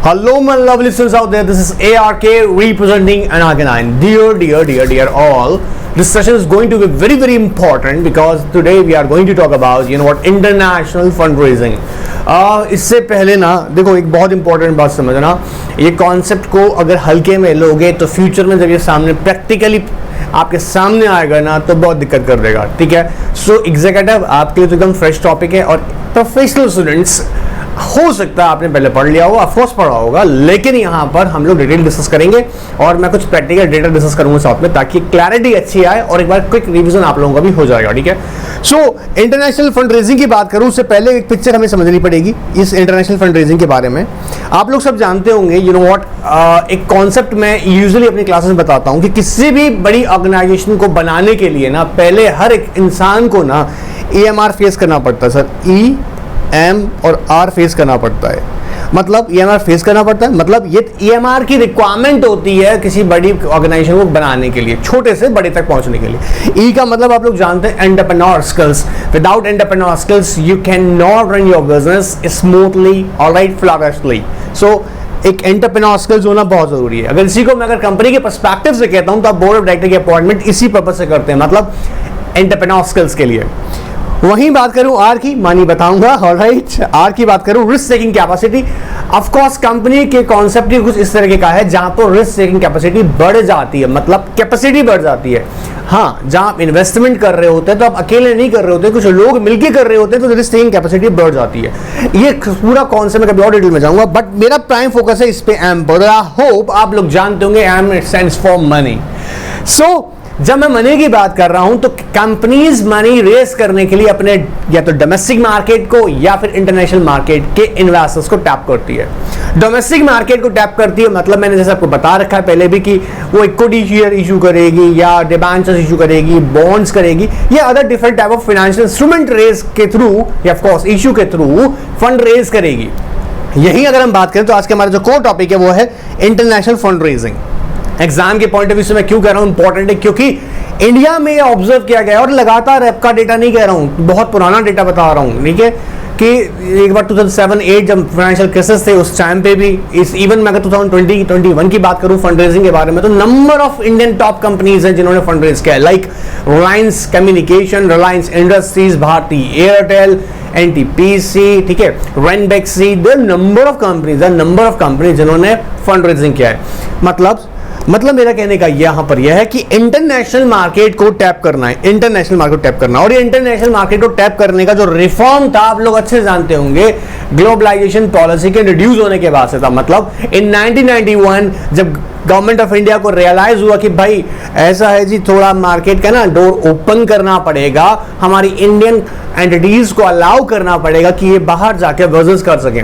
Hello, my lovely listeners out there. This is ARK representing ARK9. Dear all, this session is going to be very, very important because today we are going to talk about, international fundraising. इससे पहले ना देखो एक बहुत important बात समझना, ये concept को अगर हल्के में लोगे तो फ्यूचर में जब ये सामने प्रैक्टिकली आपके सामने आएगा ना तो बहुत दिक्कत कर देगा, ठीक है। सो एग्जीक्यूटिव आपके लिए तो एकदम फ्रेश टॉपिक है और प्रोफेशनल स्टूडेंट्स हो सकता है आपने पहले पढ़ लिया होगा, ऑफकोर्स पढ़ा होगा, लेकिन यहाँ पर हम लोग डिटेल डिस्कस करेंगे और मैं कुछ प्रैक्टिकल डेटा डिस्कस करूंगा साथ में ताकि क्लैरिटी अच्छी आए और एक बार क्विक रिवीजन आप लोगों का भी हो जाएगा, ठीक है। सो इंटरनेशनल फंड रेजिंग की बात करूं उससे पहले एक पिक्चर हमें समझनी पड़ेगी इस इंटरनेशनल फंड रेजिंग के बारे में। आप लोग सब जानते होंगे एक कॉन्सेप्ट मैं यूजुअली अपनी क्लासेस में बताता हूं कि किसी भी बड़ी ऑर्गेनाइजेशन को बनाने के लिए ना पहले हर एक इंसान को ना EMR फेस करना पड़ता है। सर EM और R फेस करना पड़ता है, मतलब EMR फेस करना पड़ता है, मतलब ये EMR की रिक्वायरमेंट होती है किसी बड़ी ऑर्गेनाइजेशन को बनाने के लिए, छोटे से बड़े तक पहुंचने के लिए। E का मतलब आप लोग जानते हैं entrepreneur skills. Without entrepreneur skills you can not run your business smoothly alright flawlessly. So एक एंटरप्रेन्योर स्किल्स होना बहुत जरूरी है। अगर इसी को मैं अगर कंपनी के पर्सपेक्टिव से कहता हूं तो आप बोर्ड ऑफ डायरेक्टर की अपॉइंटमेंट इसी पर्पज से करते हैं, मतलब एंटरप्रेन्योर स्किल्स के लिए। वहीं बात करूं आर की, मानी बताऊंगा, ऑलराइट। आर की बात करूं risk taking capacity. Of course company के कॉन्सेप्ट कुछ इस तरह का है जहां पर रिस्क टेकिंग कैपेसिटी बढ़ जाती है, मतलब कैपेसिटी बढ़ जाती है। हाँ, जहां आप इन्वेस्टमेंट कर रहे होते हैं तो आप अकेले नहीं कर रहे होते, कुछ लोग मिलकर कर रहे होते हैं तो रिस्क टेकिंग कैपेसिटी बढ़ जाती है। ये पूरा कॉन्सेप्ट मैं कभी और डिटेल में जाऊंगा, बट मेरा प्राइम फोकस है इस पे एम पर। आई होप आप लोग जानते होंगे एम स्टैंड्स फॉर मनी। सो जब मैं मनी की बात कर रहा हूं तो कंपनीज मनी रेस करने के लिए अपने या तो डोमेस्टिक मार्केट को या फिर इंटरनेशनल मार्केट के इन्वेस्टर्स को टैप करती है। डोमेस्टिक मार्केट को टैप करती है मतलब मैंने जैसे आपको बता रखा है पहले भी कि वो इक्विटी शेयर इशू करेगी या डिबेंचर्स इशू करेगी, बॉन्ड्स करेगी या other different type of financial instrument raise के थ्रू या ऑफ कोर्स इशू के थ्रू फंड रेज करेगी। यही अगर हम बात करें तो आज के हमारा जो कोर टॉपिक है वो है इंटरनेशनल फंड रेजिंग। एग्जाम के पॉइंट ऑफ व्यू से मैं क्यों कह रहा हूं इंपॉर्टेंट है क्योंकि इंडिया में ये ऑब्जर्व किया गया और लगातार ऐप का डेटा नहीं कह रहा हूं, बहुत पुराना डेटा बता रहा हूं, ठीक है, कि एक बार 2007-8 जब फाइनेंशियल क्राइसिस थे उस टाइम पे भी इवन मैं अगर 2020-21 की बात करूं फंड रेजिंग के बारे में तो number of Indian top companies हैं जिन्होंने फंड रेज किया है, like Reliance communication, Reliance industries, Bharti Airtel, NTPC, ठीक है, रेनबेक्सी, नंबर ऑफ कंपनीज जिन्होंने फंड रेजिंग किया है। मतलब मेरा कहने का यहां पर यह है कि इंटरनेशनल मार्केट को टैप करना है, और ये इंटरनेशनल मार्केट को टैप करने का जो रिफॉर्म था आप लोग अच्छे जानते होंगे, ग्लोबलाइजेशन पॉलिसी के रिड्यूस होने के बाद से था। मतलब इन 1991 जब गवर्नमेंट ऑफ इंडिया को रियलाइज हुआ कि भाई ऐसा है जी थोड़ा मार्केट का ना डोर ओपन करना पड़ेगा, हमारी इंडियन एंटिटीज को अलाउ करना पड़ेगा कि ये बाहर जाके बिजनेस कर सकें।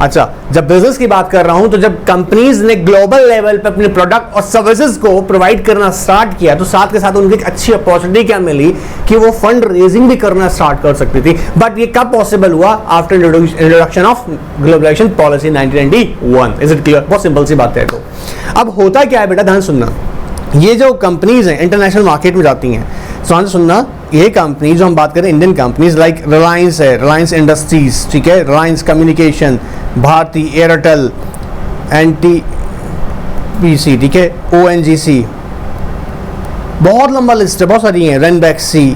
अच्छा, जब बिजनेस की बात कर रहा हूं तो जब कंपनीज ने ग्लोबल लेवल पे अपने प्रोडक्ट और सर्विसेज को प्रोवाइड करना स्टार्ट किया तो साथ के साथ उनको एक अच्छी अपॉर्चुनिटी क्या मिली कि वो फंड रेजिंग भी करना स्टार्ट कर सकती थी। बट ये कब पॉसिबल हुआ? After introduction of globalisation policy 1991। Is it clear? बहुत सिंपल सी बात है। तो अब होता क्या है बेटा, ध्यान सुनना, ये जो कंपनीज हैं इंटरनेशनल मार्केट में जाती हैं, ध्यान सुनना, ये कंपनी जो हम बात करें इंडियन कंपनीज लाइक रिलायंस है, रिलायंस इंडस्ट्रीज, ठीक है, रिलायंस कम्युनिकेशन, भारती एयरटेल, NTPC, ठीक है, ONGC, बहुत लंबा लिस्ट है, बहुत सारी हैं, रेनबेक्सी,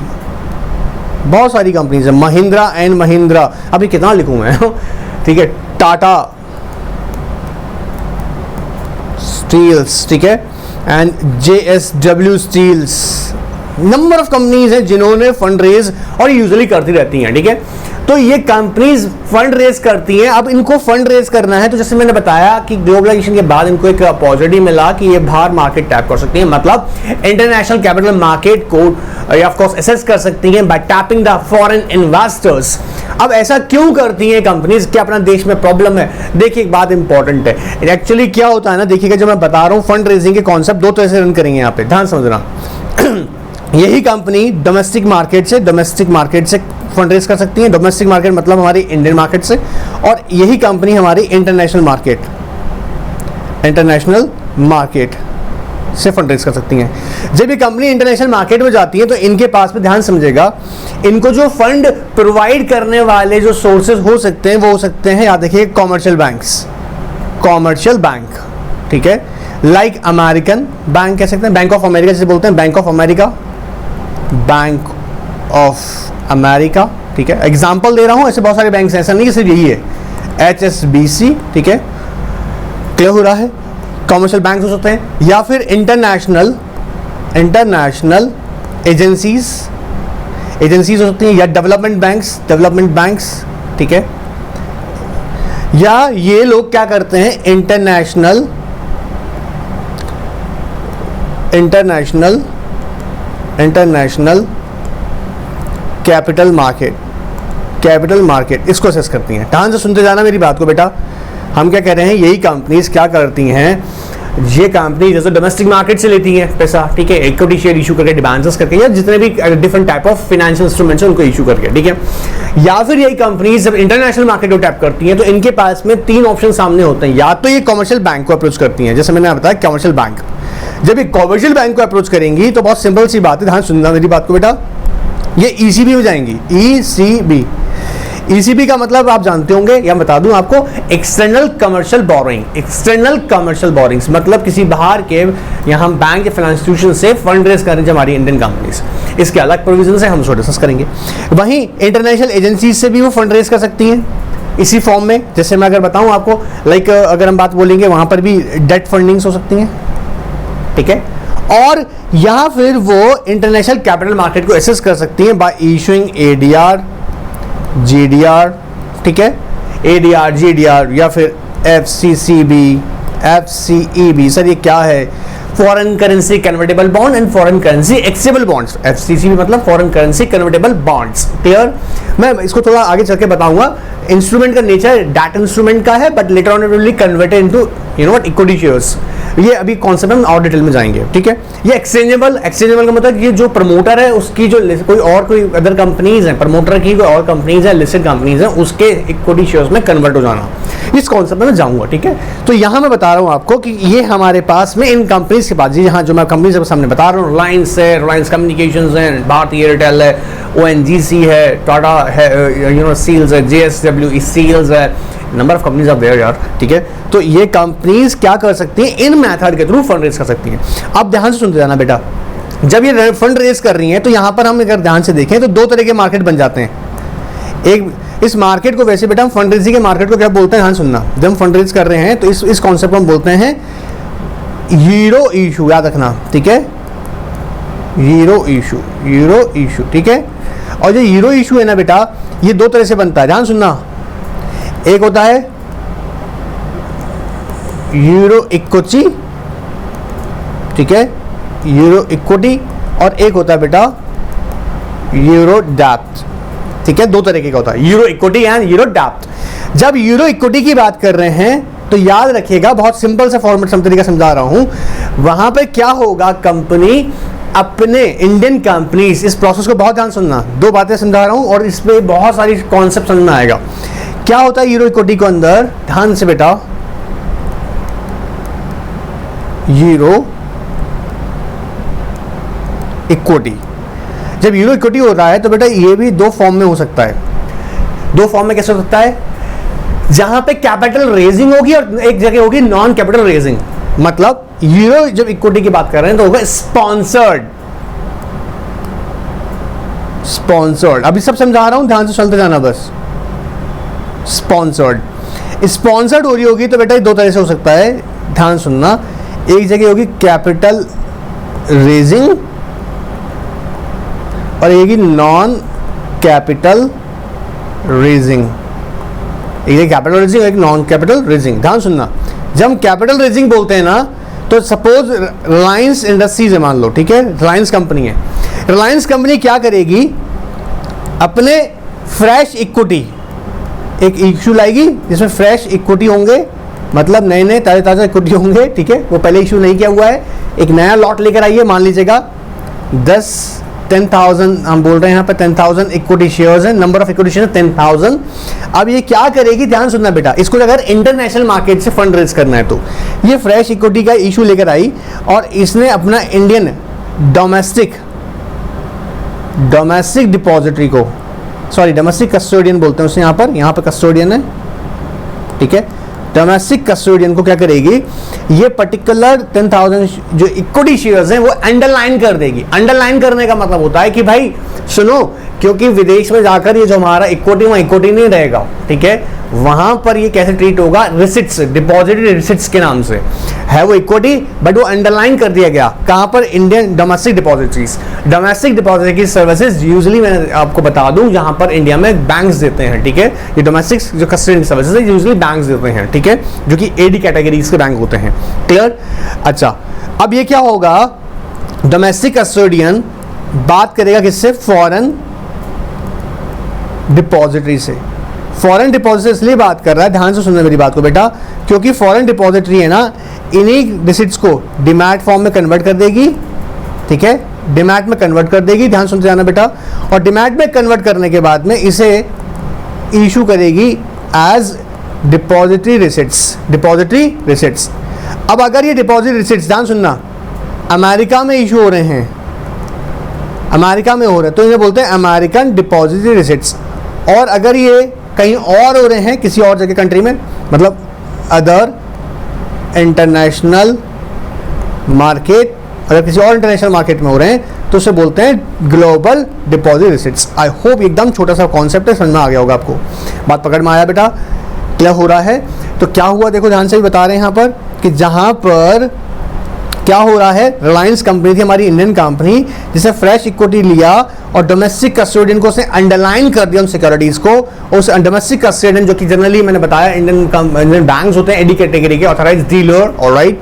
बहुत सारी कंपनीज है, महिंद्रा एंड महिंद्रा, अभी कितना लिखूं मैं, ठीक है, टाटा स्टील्स, ठीक है, and JSW steels, number of companies हैं जिन्होंने फंड रेज और यूजुअली करती रहती हैं, ठीक है। तो ये कंपनीज फंड रेज करती हैं। अब इनको फंड रेज करना है तो जैसे मैंने बताया कि ग्लोबलाइजेशन के बाद इनको एक अपॉर्चुनिटी मिला कि ये बाहर मार्केट टैप कर सकती हैं, मतलब इंटरनेशनल कैपिटल मार्केट को ऑफ कोर्स एसेस कर सकती हैं bye tapping the foreign investors. अब ऐसा क्यों करती हैं कंपनीज? क्या अपना देश में प्रॉब्लम है? देखिए एक बात इंपॉर्टेंट है, एक्चुअली क्या होता है ना, देखिएगा जो मैं बता रहा हूं फंड रेजिंग के कॉन्सेप्ट दो तरह से रन करेंगे यहाँ पे, ध्यान समझना। यही कंपनी डोमेस्टिक मार्केट से फंड रेज कर सकती है, डोमेस्टिक मार्केट मतलब हमारी इंडियन मार्केट से, और यही कंपनी हमारी इंटरनेशनल मार्केट से फंड रेज कर सकती हैं। जब ये कंपनी इंटरनेशनल मार्केट में जाती है तो इनके पास में, ध्यान समझेगा, इनको जो फंड प्रोवाइड करने वाले जो सोर्सेज हो सकते हैं वो हो सकते हैं, याद रखिए, कॉमर्शियल बैंक्स, कॉमर्शियल बैंक, ठीक है, लाइक अमेरिकन बैंक कह सकते हैं, बैंक ऑफ अमेरिका जिसे बोलते हैं, bank of America, bank of America, ठीक है, एग्जाम्पल दे रहा हूँ, ऐसे बहुत सारे बैंक हैं, ऐसा नहीं कि सिर्फ यही है, HSBC, ठीक है, क्लियर हो रहा है, कॉमर्शियल बैंक हो सकते हैं, या फिर इंटरनेशनल एजेंसीज हो सकती हैं, या डेवलपमेंट बैंक्स, ठीक है, या ये लोग क्या करते हैं, इंटरनेशनल कैपिटल मार्केट इसको असेस करती हैं। ध्यान से सुनते जाना मेरी बात को बेटा, हम क्या कह रहे हैं, यही कंपनीज क्या करती हैं, ये कंपनी जैसे डोमेस्टिक मार्केट से लेती हैं पैसा, ठीक है, इक्विटी शेयर इशू करके, डिबेंचर्स करके, या जितने भी different type of financial instruments हैं उनको इशू करके, ठीक है, या फिर यही कंपनीज जब इंटरनेशनल मार्केट को टैप करती हैं तो इनके पास में 3 ऑप्शन सामने होते हैं, या तो ये कमर्शियल बैंक को अप्रोच करती हैं, जैसे मैंने बताया कमर्शियल बैंक, जब ये कमर्शियल बैंक को अप्रोच करेंगी तो बहुत सिंपल सी बात है, ध्यान सुनना मेरी बात को बेटा, ये ECB हो जाएंगी, ECB का मतलब आप जानते होंगे, या बता दूं आपको, एक्सटर्नल कमर्शियल बोरिंग्स, मतलब किसी बाहर के यहाँ हम बैंक या फाइनेंशियल इंस्टीट्यूशन से फंड रेज कर रहे हैं हमारी इंडियन कंपनीज, इसके अलग प्रोविजन है, हम उसको डिस्कस करेंगे। वहीं इंटरनेशनल एजेंसीज से भी वो फंड रेज कर सकती हैं इसी फॉर्म में, जैसे मैं अगर बताऊं आपको, लाइक अगर हम बात बोलेंगे वहां पर भी डेट फंडिंग्स हो सकती हैं, ठीक है, और या फिर वो इंटरनेशनल कैपिटल मार्केट को एक्सेस कर सकती हैं बाय इशूइंग ADR, GDR, ठीक है, ADR, GDR, या फिर FCCB, सर ये क्या है, foreign currency convertible bond and foreign currency acceptable bonds, FCCB मतलब foreign currency convertible bonds, clear. मैं इसको थोड़ा आगे चल के बताऊंगा, इंस्ट्रूमेंट का नेचर डेट इंस्ट्रूमेंट का है, but later on it will be converted into equity shares, ये अभी कॉन्सेप्ट हम और डिटेल में जाएंगे, ठीक है। ये एक्सचेंजेबल का मतलब ये जो प्रमोटर है उसकी जो कोई अदर कंपनीज हैं, प्रमोटर की कोई और कंपनीज है, लिस्टेड कंपनीज हैं, उसके इक्विटी शेयर्स में कन्वर्ट हो जाना, इस कॉन्सेप्ट में मैं जाऊंगा, ठीक है। तो यहाँ मैं बता रहा हूँ आपको कि ये हमारे पास में इन कंपनीज के पास, यहाँ जो मैं कंपनीज के सामने बता रहा हूँ, रिलायंस है, रिलायंस कम्युनिकेशंस है, भारती एयरटेल है, ONGC है, टाटा है, सील्स है, JSW सील्स है, number of companies are there यार, ठीक है। तो ये कंपनीज क्या कर सकती हैं, इन मेथड के थ्रू फंड रेज कर सकती हैं। अब ध्यान से सुनते जाना बेटा, जब ये फंड रेज कर रही हैं तो यहाँ पर हम अगर ध्यान से देखें तो 2 तरह के मार्केट बन जाते हैं। एक, इस मार्केट को वैसे बेटा हम फंड रेजिंग के मार्केट को क्या बोलते हैं, ध्यान सुनना, जब हम फंड रेज कर रहे हैं तो इस कॉन्सेप्ट को हम बोलते हैं हीरो इशू, याद रखना, ठीक है, हीरो इशू, ठीक है। और जो हीरो इशू है ना बेटा, ये 2 तरह से बनता है, ध्यान सुनना, एक होता है यूरो इक्विटी, ठीक है, यूरो इक्विटी, और एक होता है बेटा यूरो डेप्थ, ठीक है, 2 तरीके का होता है, euro equity and euro depth. जब यूरो इक्विटी की बात कर रहे हैं तो याद रखिएगा, बहुत सिंपल सा फॉर्मेट तरीका समझा रहा हूं, वहां पे क्या होगा, कंपनी अपने इंडियन कंपनीज, इस प्रोसेस को बहुत ध्यान सुनना, 2 बातें समझा रहा हूं और इस पे बहुत सारी कॉन्सेप्ट समझ में आएगा। क्या होता है यूरो इक्विटी को अंदर, ध्यान से बेटा, यूरो इक्विटी, जब यूरो इक्विटी हो रहा है तो बेटा ये भी 2 फॉर्म में हो सकता है। 2 फॉर्म में कैसे हो सकता है, जहां पे कैपिटल रेजिंग होगी और एक जगह होगी नॉन कैपिटल रेजिंग, मतलब यूरो जब इक्विटी की बात कर रहे हैं तो होगा स्पॉन्सर्ड, अभी सब समझा रहा हूं, ध्यान से चलते जाना बस। स्पॉन्सर्ड हो रही होगी तो बेटा 2 तरह से हो सकता है, ध्यान सुनना, एक जगह होगी कैपिटल रेजिंग और एक नॉन कैपिटल रेजिंग, एक कैपिटल रेजिंग, एक नॉन कैपिटल रेजिंग। ध्यान सुनना, जब हम कैपिटल रेजिंग बोलते हैं ना, तो सपोज रिलायंस इंडस्ट्रीज है, मान लो, ठीक है, रिलायंस कंपनी है, रिलायंस कंपनी क्या करेगी, अपने फ्रेश इक्विटी, एक इशू लाएगी जिसमें फ्रेश इक्विटी होंगे, मतलब नए नए ताज़ा ताज़ा इक्विटी होंगे, ठीक है, वो पहले इशू नहीं किया हुआ है, एक नया लॉट लेकर आइए, मान लीजिएगा 10,000 हम बोल रहे हैं यहाँ पे 10,000 इक्विटी शेयर्स हैं, नंबर ऑफ इक्विटी शेयर 10,000। अब ये क्या करेगी, ध्यान सुनना बेटा, इसको अगर इंटरनेशनल मार्केट से फंड रेज करना है तो ये फ्रेश इक्विटी का इशू लेकर आई और इसने अपना इंडियन डोमेस्टिक डिपॉजिटरी को, सॉरी डोमेस्टिक कस्टोडियन बोलते हैं उसे, यहाँ पर कस्टोडियन है, ठीक है, डोमेस्टिक कस्टोडियन को क्या करेगी, ये पर्टिकुलर 10,000 जो इक्विटी शेयर्स हैं वो अंडरलाइन कर देगी। अंडरलाइन करने का मतलब होता है कि भाई सुनो, क्योंकि विदेश में जाकर ये जो हमारा इक्विटी, वहाँ इक्विटी नहीं रहेगा, ठीक है, वहां पर ये कैसे ट्रीट होगा, रिसिट्स, डिपॉजिटरी रिसिट्स के नाम से है वो इक्विटी, बट वो अंडरलाइन कर दिया गया कहां पर, Indian domestic depositories. Domestic depository services usually मैं आपको बता दूं जहां पर इंडिया में बैंक्स देते हैं, ठीक है, ये डोमेस्टिक जो कस्टडी सर्विसेज है यूजुअली बैंक्स देते हैं, ठीक है, जो कि एडी कैटेगरीज के बैंक होते हैं। क्लियर? अच्छा, अब ये क्या होगा, डोमेस्टिक कस्टोडियन बात करेगा किससे, फॉरेन डिपॉजिटरी से। फॉरेन डिपॉजिटरी इसलिए बात कर रहा है, ध्यान से सुनना मेरी बात को बेटा, क्योंकि फॉरेन डिपॉजिटरी है ना, इन्हीं रिसिट्स को डिमैट फॉर्म में कन्वर्ट कर देगी, ठीक है, डिमैट में कन्वर्ट कर देगी, ध्यान सुनते जाना बेटा, और डिमैट में कन्वर्ट करने के बाद में इसे इशू करेगी as depository receipts, depository receipts. अब अगर ये डिपॉजिटरी रिसिट्स, ध्यान सुनना, अमेरिका में इशू हो रहे हैं, अमेरिका में हो रहे हैं तो इन्हें बोलते हैं अमेरिकन डिपॉजिटरी रिसिट्स, और अगर ये कहीं और हो रहे हैं किसी और जगह कंट्री में, मतलब अदर इंटरनेशनल मार्केट, अगर किसी और इंटरनेशनल मार्केट में हो रहे हैं तो उसे बोलते हैं global deposit receipts. I hope एकदम छोटा सा कॉन्सेप्ट है, समझ में आ गया होगा आपको, बात पकड़ में आया बेटा, क्लियर हो रहा है। तो क्या हुआ देखो, ध्यान से भी बता रहे हैं यहाँ पर कि जहाँ पर क्या हो रहा है, रिलायंस कंपनी थी हमारी इंडियन कंपनी, जिसे फ्रेश इक्विटी लिया और डोमेस्टिक कस्टोडियन को उसने अंडरलाइन कर दिया उन सिक्योरिटीज को, उस डोमेस्टिक कस्टोडियन जो कि जनरली मैंने बताया इंडियन बैंक्स होते हैं एडी कैटेगरी के ऑथराइज्ड डीलर, ऑलराइट,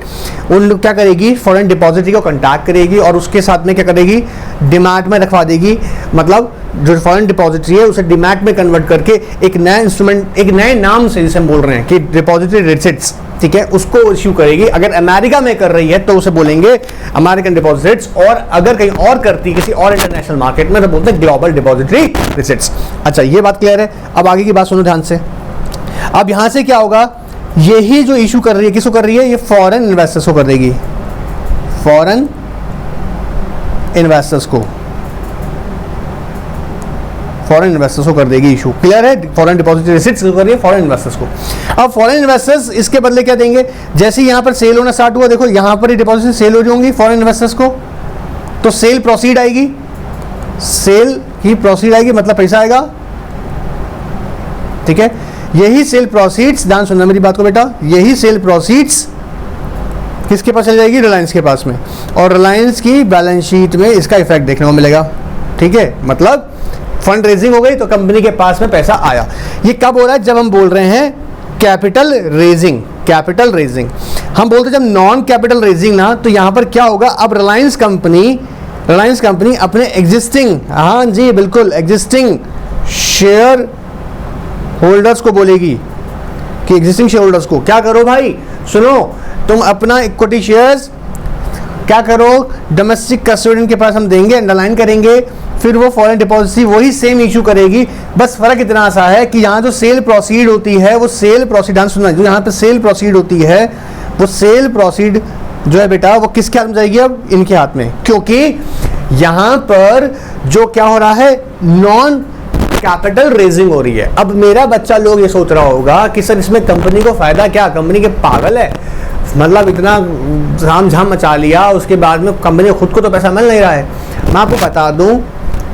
उन लोग क्या करेगी, फॉरेन डिपॉजिटरी को कॉन्टैक्ट करेगी और उसके साथ में क्या करेगी, डिमैट में रखवा देगी, मतलब जो फॉरेन डिपॉजिटरी है उसे डिमैट में कन्वर्ट करके एक नया इंस्ट्रूमेंट, एक नए नाम से जिसे हम बोल रहे हैं कि डिपॉजिटरी रिसिट्स, ठीक है, उसको इश्यू करेगी। अगर अमेरिका में कर रही है तो उसे बोलेंगे अमेरिकन डिपॉजिट्स, और अगर कहीं और करती किसी और इंटरनेशनल मार्केट में तो बोलते हैं ग्लोबल डिपॉजिटरी रिसिट्स। अच्छा, ये बात क्लियर है। अब आगे की बात सुनो ध्यान से। अब यहां से क्या होगा, यही जो इशू कर रही है, किसको कर रही है, ये फॉरेन इन्वेस्टर्स को कर देगी, फॉरेन इन्वेस्टर्स को, फॉरेन इन्वेस्टर्स को कर देगी इशू। क्लियर है? फॉरेन डिपॉजिटरी रिसिट्स कर रही है फॉरेन इन्वेस्टर्स को। अब फॉरेन इन्वेस्टर्स इसके बदले क्या देंगे, जैसे यहां पर सेल होना स्टार्ट हुआ, देखो यहां पर ही डिपॉजिट सेल हो जाएंगी फॉरेन इन्वेस्टर्स को, तो सेल प्रोसीड आएगी, सेल की प्रोसीड आएगी, मतलब पैसा आएगा, ठीक है। यही सेल प्रोसीड्स, ध्यान सुनना मेरी बात को बेटा, यही सेल प्रोसीड्स किसके पास चली जाएगी, रिलायंस के पास में, और रिलायंस की बैलेंस शीट में इसका इफेक्ट देखने को मिलेगा, ठीक है। मतलब फंड रेजिंग हो गई तो कंपनी के पास में पैसा आया। ये कब हो रहा है, जब हम बोल रहे हैं कैपिटल रेजिंग, कैपिटल रेजिंग। हम बोलते जब नॉन कैपिटल रेजिंग ना, तो यहां पर क्या होगा, अब रिलायंस कंपनी अपने एग्जिस्टिंग, हाँ जी बिल्कुल, एग्जिस्टिंग शेयर होल्डर्स को बोलेगी कि एग्जिस्टिंग शेयर होल्डर्स को क्या करो भाई, सुनो, तुम अपना इक्विटी शेयर्स क्या करो, डोमेस्टिक कस्टोडियन के पास हम देंगे, अंडरलाइन करेंगे, फिर वो फॉरेन डिपॉजिटरी वही सेम इशू करेगी। बस फर्क इतना सा है कि यहाँ जो सेल प्रोसीड होती है वो सेल प्रोसीड, ध्यान सुनना, जो यहाँ पे सेल प्रोसीड होती है वो सेल प्रोसीड जो है बेटा वो किसके हाथ में जाएगी, अब इनके हाथ में, क्योंकि यहाँ पर जो क्या हो रहा है, नॉन कैपिटल रेजिंग हो रही है। अब मेरा बच्चा लोग ये सोच रहा होगा कि सर इसमें कंपनी को फायदा क्या, कंपनी के पागल है, मतलब इतना झाम झाम मचा लिया, उसके बाद में कंपनी को खुद को तो पैसा मिल नहीं रहा है। मैं आपको बता दूं,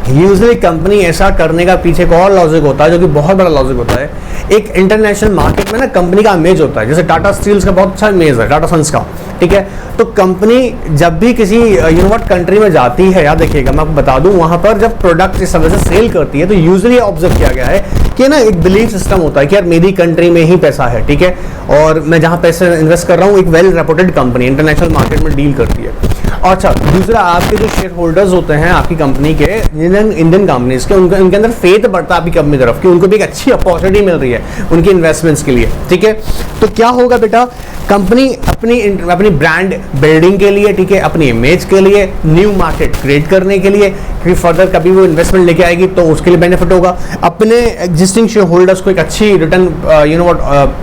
यूजुअली कंपनी ऐसा करने का पीछे एक और लॉजिक होता है, जो कि बहुत बड़ा लॉजिक होता है। एक इंटरनेशनल मार्केट में ना कंपनी का इमेज होता है, जैसे टाटा स्टील्स का बहुत अच्छा इमेज है, टाटा सन्स का, ठीक है। तो कंपनी जब भी किसी यूनिवर्ट कंट्री में जाती है, याद रखिएगा मैं आपको बता दूं, वहां पर जब प्रोडक्ट इस तरह से सेल करती है तो यूजुअली ऑब्जर्व किया गया है कि ना एक बिलीफ सिस्टम होता है कि यार मेरी कंट्री में ही पैसा है, ठीक है, और मैं जहां पैसे इन्वेस्ट कर रहा हूँ एक well reputed company international market में डील करती है। अच्छा, दूसरा आपके जो शेयर होल्डर्स होते हैं आपकी कंपनी के, इंडियन कंपनीज के, उनके अंदर फेथ बढ़ता है आपकी कंपनी तरफ कि उनको भी एक अच्छी अपॉर्चुनिटी मिल रही है उनकी इन्वेस्टमेंट्स के लिए, ठीक है। तो क्या होगा बेटा, कंपनी अपनी ब्रांड बिल्डिंग के लिए, ठीक है, अपनी इमेज के लिए, न्यू मार्केट क्रिएट करने के लिए, कि फर्दर कभी वो इन्वेस्टमेंट लेके आएगी तो उसके लिए बेनिफिट होगा, अपने एग्जिस्टिंग शेयर होल्डर्स को एक अच्छी रिटर्न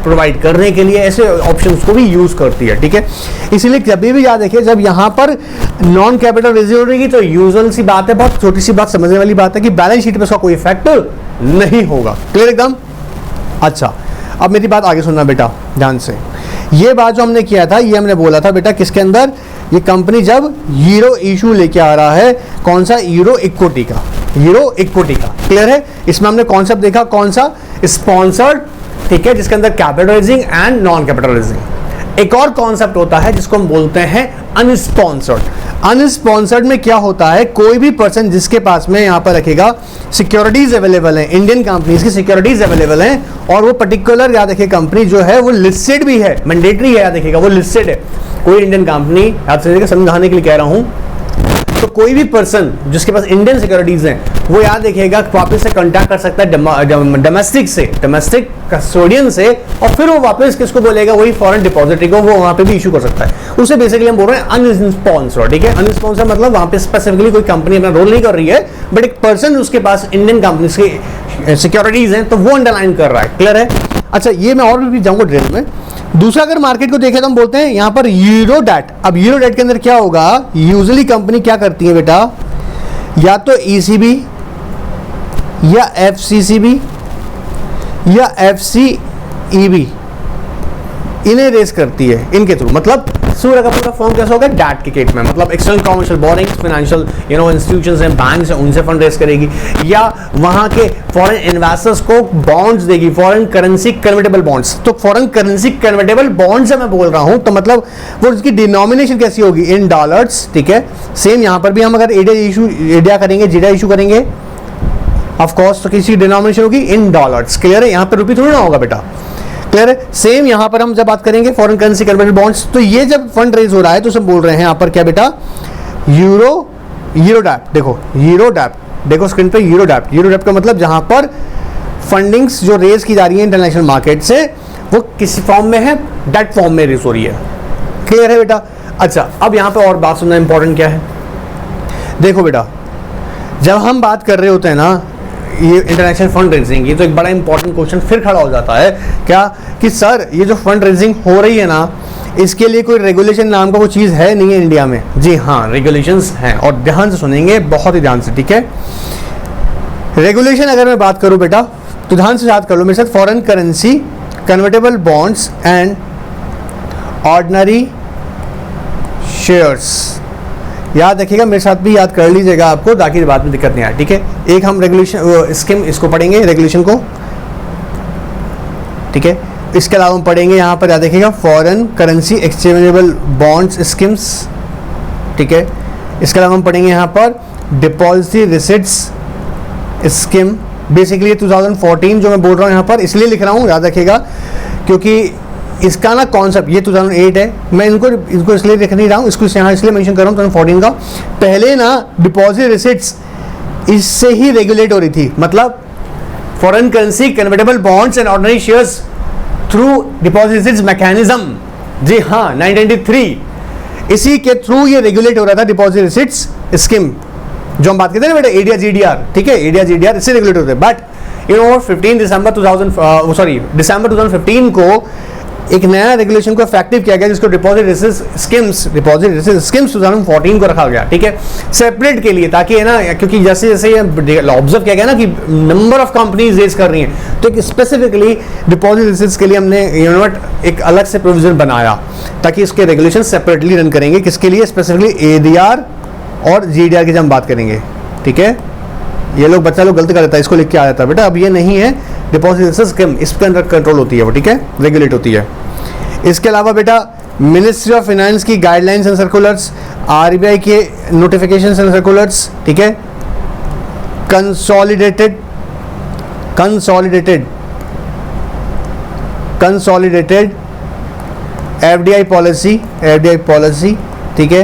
प्रोवाइड करने के लिए ऐसे ऑप्शंस को भी यूज करती है, ठीक है। इसीलिए कभी भी याद रखिए, जब यहाँ पर नॉन कैपिटल रेजिंग हो रही तो यूजुअल सी बात है, बहुत छोटी सी बात समझने वाली बात है कि बैलेंस शीट पे उसका कोई इफेक्ट नहीं होगा। क्लियर एकदम? अच्छा, अब मेरी बात आगे सुनना बेटा ध्यान से। ये बात जो हमने किया था, ये हमने बोला था बेटा किसके अंदर, ये कंपनी जब यूरो इशू लेके आ रहा है, कौन सा, यूरो इक्विटी का, यूरो इक्विटी का। क्लियर है? इसमें हमने कॉन्सेप्ट देखा कौन सा, स्पॉन्सर्ड, ठीक है, जिसके अंदर capital raising and non capital raising. एक और कॉन्सेप्ट होता है जिसको हम बोलते हैं अनस्पॉन्सर्ड। अनस्पॉन्सर्ड में क्या होता है, कोई भी पर्सन जिसके पास में यहाँ पर रखेगा सिक्योरिटीज अवेलेबल है, इंडियन कंपनीज की सिक्योरिटीज अवेलेबल हैं, और वो पर्टिकुलर याद रखिए कंपनी जो है वो लिस्टेड भी है, मैंडेटरी है, याद रखिएगा वो लिस्टेड है। कोई इंडियन कंपनी, याद रखिएगा समझाने के लिए कह रहा हूँ, तो कोई भी पर्सन जिसके पास इंडियन सिक्योरिटीज हैं वो याद रखिएगा वापस से कांटेक्ट कर सकता है डोमेस्टिक से, डोमेस्टिक कस्टोडियन से, और फिर वो वापस किसको बोलेगा, वही फॉरेन डिपॉजिटरी को, वो वहां पे भी इशू कर सकता है। उसे बेसिकली हम बोल रहे हैं अनस्पॉन्सर्ड। ठीक है, अनस्पॉन्सर्ड मतलब वहां पे स्पेसिफिकली कोई कंपनी अपना रोल नहीं कर रही है, बट एक पर्सन उसके पास इंडियन कंपनीज की सिक्योरिटीज हैं तो वो अंडरलाइन कर रहा है। क्लियर है? अच्छा, ये मैं और भी जाऊंगा डिटेल में। दूसरा अगर मार्केट को देखें तो हम बोलते हैं यहां पर यूरो डेट। अब यूरो डेट के अंदर क्या होगा, यूजुअली कंपनी क्या करती है बेटा, या तो ईसीबी या एफसीसीबी या एफसीईबी, इन्हें रेस करती है इनके थ्रू। मतलब सूर्य का पूरा फॉर्म कैसा होगा, डैट के केट में, मतलब external commercial borings, financial institutions हैं, बैंक्स हैं, उनसे फंड रेस करेगी, या वहां के फॉरेन इन्वेस्टर्स को बॉन्ड्स देगी, फॉरेन करेंसी कन्वर्टेबल बॉन्ड्स। तो फॉरेन करेंसी कन्वर्टेबल बॉन्ड्स से मैं बोल रहा हूं, तो मतलब वो उसकी डिनोमिनेशन कैसी होगी, इन डॉलर्स। ठीक है, सेम यहां पर भी हम अगर एडिया करेंगे, जीडा इशू करेंगे ऑफ कोर्स, तो किसी डिनोमिनेशन होगी इन डॉलर्स। क्लियर है? यहां पर रुपये थोड़ी ना होगा बेटा। क्लियर है? सेम यहां पर हम जब बात करेंगे फॉरेन करेंसी कन्वर्टेबल बॉन्ड्स, तो ये जब फंड रेज हो रहा है तो सब बोल रहे हैं यहां पर क्या बेटा, यूरो डैप। देखो यूरो डैप, देखो स्क्रीन पे यूरो डैप। यूरो डैप का मतलब जहां पर फंडिंग्स जो रेज की जा रही है इंटरनेशनल मार्केट से, वो किसी फॉर्म में है, डेट फॉर्म में रेज हो रही है। क्लियर है बेटा? अच्छा, अब यहां पर और बात सुनना इंपॉर्टेंट क्या है, देखो बेटा, जब हम बात कर रहे होते हैं ना ये इंटरनेशनल फंड रेजिंग, ये तो एक बड़ा इंपॉर्टेंट क्वेश्चन फिर खड़ा हो जाता है क्या, कि सर ये जो फंड रेजिंग हो रही है ना, इसके लिए कोई रेगुलेशन नाम का कोई चीज़ है नहीं है इंडिया में। जी हाँ, रेगुलेशंस हैं, और ध्यान से सुनेंगे, बहुत ही ध्यान से। ठीक है, रेगुलेशन अगर मैं बात करूं बेटा, तो ध्यान से याद कर लो मेरे साथ, foreign currency convertible bonds and ordinary shares, याद रखिएगा, मेरे साथ भी याद कर लीजिएगा आपको, ताकि बाद में दिक्कत नहीं आए। ठीक है, एक हम रेगुलेशन स्कीम इसको पढ़ेंगे, रेगुलेशन को। ठीक है, इसके अलावा हम पढ़ेंगे यहाँ पर, याद रखिएगा, foreign currency exchangeable bonds schemes. ठीक है, इसके अलावा हम पढ़ेंगे यहाँ पर डिपॉजिट रिसिट्स स्कीम। बेसिकली 2014 जो मैं बोल रहा हूँ यहाँ पर इसलिए लिख रहा हूँ, याद रखिएगा, क्योंकि इसका ना कॉन्सेप्ट ये 2008 है। मैं इनको इसलिए लिख नहीं रहा हूँ, इसको यहाँ इसलिए मेंशन कर रहा हूँ 2014 का। पहले ना डिपॉजिट रिसिट्स इससे ही रेगुलेट हो रही थी, मतलब foreign currency convertible bonds and ordinary shares through deposit receipts mechanism. जी हाँ, 1993 इसी के थ्रू ये रेगुलेट हो रहा था, डिपॉजिट रिसिट्स स्कीम जो हम बात करते हैं ना बेटा, एडिया जीडीआर। ठीक है, एडिया जीडीआर इससे रेगुलेट होते हैं। बट यू नो 15 दिसंबर 2015 को एक नया रेगुलेशन को इफेक्टिव किया गया, जिसको डिपॉजिट रिसिट्स स्कीम्स 2014 को रखा गया। ठीक है, सेपरेट के लिए, ताकि है ना, क्योंकि जैसे जैसे ये ऑब्जर्व किया गया ना कि नंबर ऑफ कंपनीज रेज कर रही हैं, तो एक स्पेसिफिकली डिपॉजिट रिसिट्स के लिए हमने एक अलग से प्रोविजन बनाया, ताकि इसके रेगुलेशन सेपरेटली रन करेंगे। किसके लिए? स्पेसिफिकली एडीआर और जीडीआर की जब हम बात करेंगे। ठीक है, ये लोग बच्चा लोग गलती कर देता है, इसको लिख के आ जाता है बेटा, अब ये नहीं है डिपॉजिट रिसिट्स स्कीम, इसके अंदर कंट्रोल होती है वो। ठीक है, रेगुलेट होती है। इसके अलावा बेटा मिनिस्ट्री ऑफ फाइनेंस की गाइडलाइंस एंड सर्कुलर्स, आरबीआई के नोटिफिकेशंस एंड सर्कुलर्स। ठीक है, कंसोलिडेटेड एफडीआई पॉलिसी। ठीक है,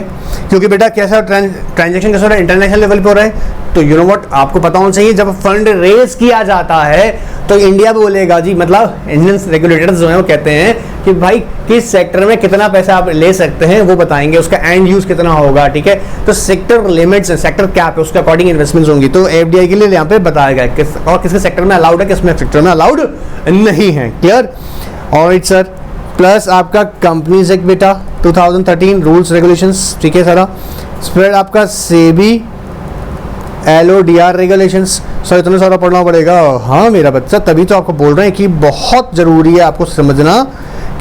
क्योंकि बेटा कैसा ट्रांजैक्शन कैसा हो रहा है, इंटरनेशनल लेवल पे हो रहा है, तो यू नो व्हाट, आपको पता होना चाहिए, जब फंड रेज किया जाता है तो इंडिया भी बोलेगा जी, मतलब इंडियन रेगुलेटर्स जो है वो कहते हैं कि भाई किस सेक्टर में कितना पैसा आप ले सकते हैं वो बताएंगे, उसका एंड यूज कितना होगा। ठीक है, तो सेक्टर लिमिट्स, सेक्टर कैप है, उसके अकॉर्डिंग इन्वेस्टमेंट्स होंगी। तो एफडीआई के लिए यहाँ पे बताया गया किस और किसके सेक्टर में अलाउड है, किसमें सेक्टर में अलाउड नहीं है। क्लियर? Alright sir. प्लस आपका कंपनीज एक्ट बेटा 2013 रूल्स रेगुलेशंस। ठीक है सारा स्प्रेड आपका सेबी एलओडीआर रेगुलेशंस सर इतना सारा पढ़ना पड़ेगा। हाँ मेरा बच्चा, तभी तो आपको बोल रहे हैं कि बहुत ज़रूरी है आपको समझना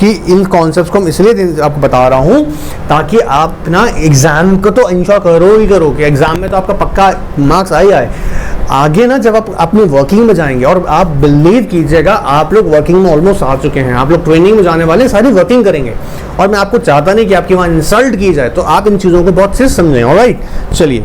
कि इन कॉन्सेप्ट्स को हम इसलिए आपको बता रहा हूँ ताकि आप ना एग्ज़ाम को तो इंश्योर करो ही करो कि एग्ज़ाम में तो आपका पक्का मार्क्स आ ही आए। आगे ना जब आप अपनी वर्किंग में जाएंगे, और आप बिलीव कीजिएगा आप लोग वर्किंग में ऑलमोस्ट आ चुके हैं, आप लोग ट्रेनिंग में जाने वाले सारी वर्किंग करेंगे, और मैं आपको चाहता नहीं कि आपकी वहाँ इंसल्ट की जाए, तो आप इन चीज़ों को बहुत से समझें। ऑलराइट, चलिए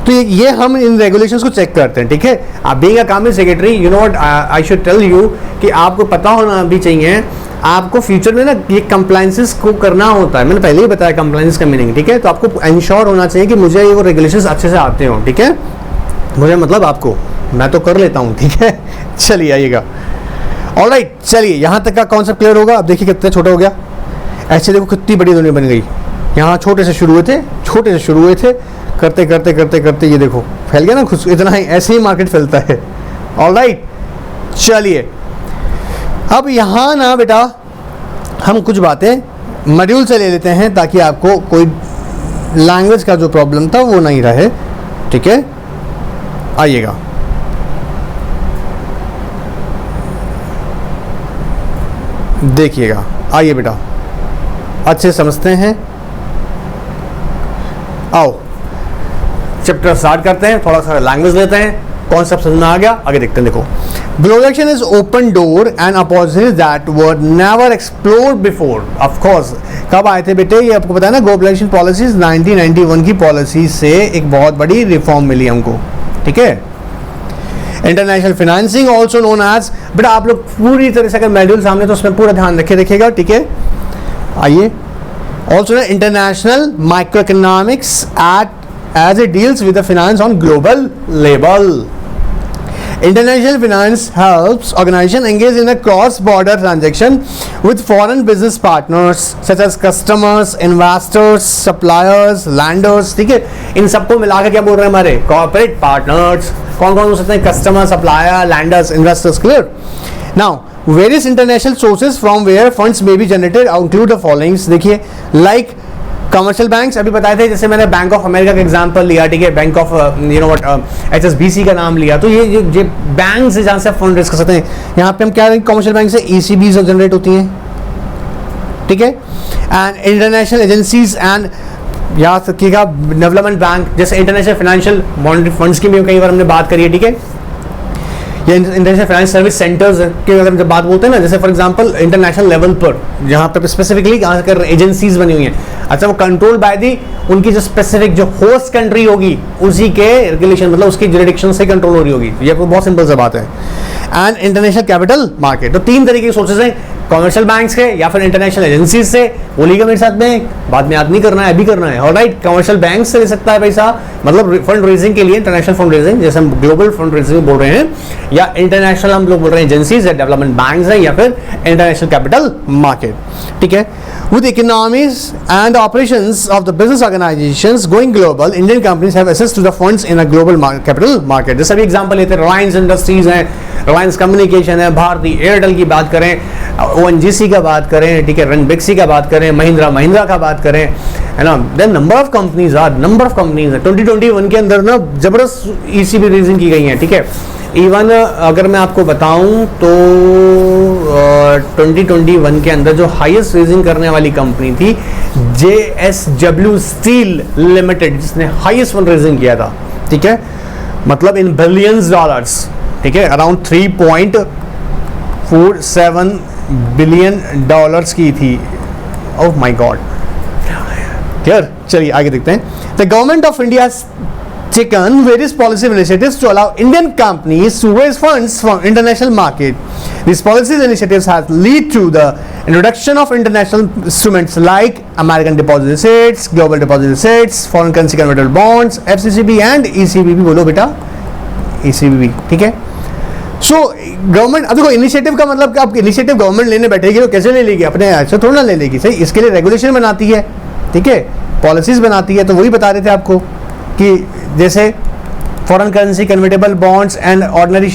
तो ये हम इन रेगुलेशंस को चेक करते हैं, ठीक है। आप being a company secretary, you know what I should tell you कि आपको पता होना भी चाहिए आपको फ्यूचर में ना ये कंप्लायंसेस को करना होता है। मैंने पहले ही बताया कंप्लायंस का मीनिंग, ठीक है। तो आपको इंश्योर होना चाहिए कि मुझे ये वो रेगुलेशंस अच्छे से आते हों, ठीक है। मुझे मतलब आपको, मैं तो कर लेता हूँ, ठीक है। चलिए आइएगा। ऑलराइट, चलिए यहाँ तक का कॉन्सेप्ट क्लियर होगा। अब देखिए कितना छोटा हो गया। ऐसे देखो कितनी बड़ी दुनिया बन गई। यहाँ छोटे से शुरू हुए थे, करते करते करते करते ये देखो फैल गया ना खुद, इतना ही, ऐसे ही मार्केट फैलता है। ऑलराइट, चलिए अब यहाँ ना बेटा हम कुछ बातें मॉड्यूल से ले लेते हैं ताकि आपको कोई लैंग्वेज का जो प्रॉब्लम था वो नहीं रहे, ठीक है। आइएगा, देखिएगा, आइए बेटा अच्छे समझते हैं। आओ चैप्टर स्टार्ट करते हैं, थोड़ा सा लैंग्वेज लेते हैं, कॉन्सेप्ट समझ में आ गया, आगे देखते हैं। देखो, globalisation is open door and opportunities that were never explored before. Of course, कब आए थे बेटे? ये आपको पता है ना, ग्लोबलाइजेशन पॉलिसीज 1991 की पॉलिसी से एक बहुत बड़ी रिफॉर्म मिली हमको, ठीक है। International financing also known as, बेटा आप लोग पूरी तरह से अगर मॉड्यूल सामने तो उसमें पूरा ध्यान रखिएगा, ठीक है। आइए, also international micro economics eight as it deals with the finance on global level. International finance helps organization engage in a cross-border transaction with foreign business partners such as customers, investors, suppliers, lenders, ठीक है। इन सबको मिलाकर क्या बोल रहे हैं हमारे corporate partners? कौन कौन हो सकते हैं? Customer, supplier, lenders, investors, clear? Now, various international sources from where funds may be generated include the following. देखिए, like कमर्शियल बैंक्स अभी बताए थे, जैसे मैंने बैंक ऑफ अमेरिका का एग्जांपल लिया, ठीक है। Bank of you know what HSBC का नाम लिया, तो ये बैंक से जहाँ से आप फंड रेज कर सकते हैं। यहाँ पे हम क्या कमर्शियल बैंक से ECBs जनरेट होती हैं, ठीक है। एंड इंटरनेशनल एजेंसीज एंड याद रखिएगा डेवलपमेंट बैंक, जैसे इंटरनेशनल फाइनेंशियल मॉनिटरी फंड्स की भी कई बार हमने बात करी है, ठीक है। या इंटरनेशनल फाइनेंस सर्विस सेंटर्स की अगर जब बात बोलते हैं ना, जैसे फॉर एग्जांपल इंटरनेशनल लेवल पर जहाँ पर स्पेसिफिकली कहाँ कर एजेंसीज बनी हुई हैं, अच्छा वो कंट्रोल बाय दी उनकी जो स्पेसिफिक जो होस्ट कंट्री होगी उसी के रेगुलेशन, मतलब उसकी जुरिडिक्शन से कंट्रोल हो रही होगी। ये बहुत सिंपल सा बात है। एंड इंटरनेशनल कैपिटल मार्केट, तो तीन तरीके के सोर्सेज हैं, कमर्शियल बैंक्स के या फिर इंटरनेशनल एजेंसीज से। बोलिएगा मेरे साथ में, बाद में याद नहीं करना है, अभी करना है। ऑलराइट, कमर्शियल बैंक से ले सकता है पैसा, मतलब फंड रेजिंग के लिए, इंटरनेशनल फंड रेजिंग, जैसे हम ग्लोबल फंड रेजिंग बोल रहे हैं, या इंटरनेशनल हम लोग बोल रहे हैं एजेंसीज या डेवलपमेंट बैंक्स है, या फिर इंटरनेशनल कैपिटल मार्केट, ठीक है। With economies and operations of the business organizations going global, Indian companies have access to the funds in a global capital market. जैसे अभी एग्जांपल लेते हैं, रिलायंस इंडस्ट्रीज है, रिलायंस कम्युनिकेशन है, भारती एयरटेल की बात करें, ONGC का बात करें, ठीक है, रनबिक्सी का बात करें, महिंद्रा का बात करें, है ना। देन नंबर ऑफ कंपनीज है। 2021 के अंदर ना जबरदस्त ECB रेजिंग की गई है, ठीक है। इवन अगर मैं आपको बताऊं तो 2021 के अंदर जो हाईएस्ट रेजिंग करने वाली कंपनी थी JSW स्टील लिमिटेड, जिसने हाईएस्ट फंड रेजिंग किया था, ठीक है, मतलब इन बिलियंस डॉलर्स, ठीक है, अराउंड 3.47 बिलियन डॉलर्स की थी। Oh my God, clear. चलिए आगे देखते हैं। The government of India taken various policy initiatives to allow Indian companies to raise funds from international market. These policies initiatives have led to the introduction of international instruments like American Deposit Receipts, Global Deposit Receipts, Foreign Currency Convertible Bonds, FCCB and ECBB। बोलो बेटा, ECBB, ठीक है। So government, अब देखो initiative का मतलब कि आप इनिशिएटिव गवर्नमेंट लेने बैठेगी तो कैसे ले लेगी? अपने ऐसे थोड़ा ना ले लेगी, सही। इसके लिए रेगुलेशन बनाती है, ठीक है, पॉलिसीज बनाती है। तो वही बता रहे थे आपको कि जैसे foreign currency convertible bonds and ordinary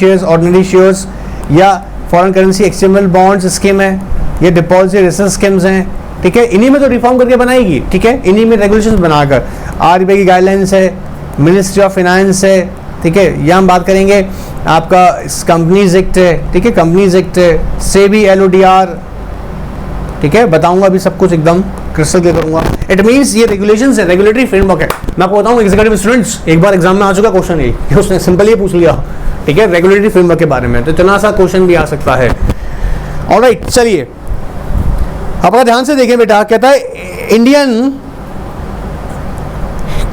shares या foreign currency exchangeable bonds scheme है, ये डिपॉजिट रिसर्च स्कीम्स हैं, ठीक है। इन्हीं में तो रिफॉर्म करके बनाएगी, ठीक है, इन्हीं में रेगुलेशंस बनाकर। RBI की गाइडलाइंस है, मिनिस्ट्री ऑफ फाइनेंस है, ठीक है। यहाँ हम बात करेंगे आपका कंपनीज एक्ट है, ठीक है, कंपनीज एक्ट है, सेबी LODR, ठीक है, बताऊंगा अभी सब कुछ एकदम क्रिस्टल क्लियर करूंगा। इट मींस ये रेगुलेशंस है, रेगुलेटरी फ्रेमवर्क है। मैं आपको बताऊं एग्जीक्यूटिव स्टूडेंट्स, एक बार एग्जाम में आ चुका क्वेश्चन ये, उसने सिंपल ये पूछ लिया, ठीक है, रेगुलेटरी फ्रेमवर्क के बारे में, तो इतना सा क्वेश्चन भी आ सकता है। ऑलराइट, चलिए आपका ध्यान से देखें बेटा, कहता है Indian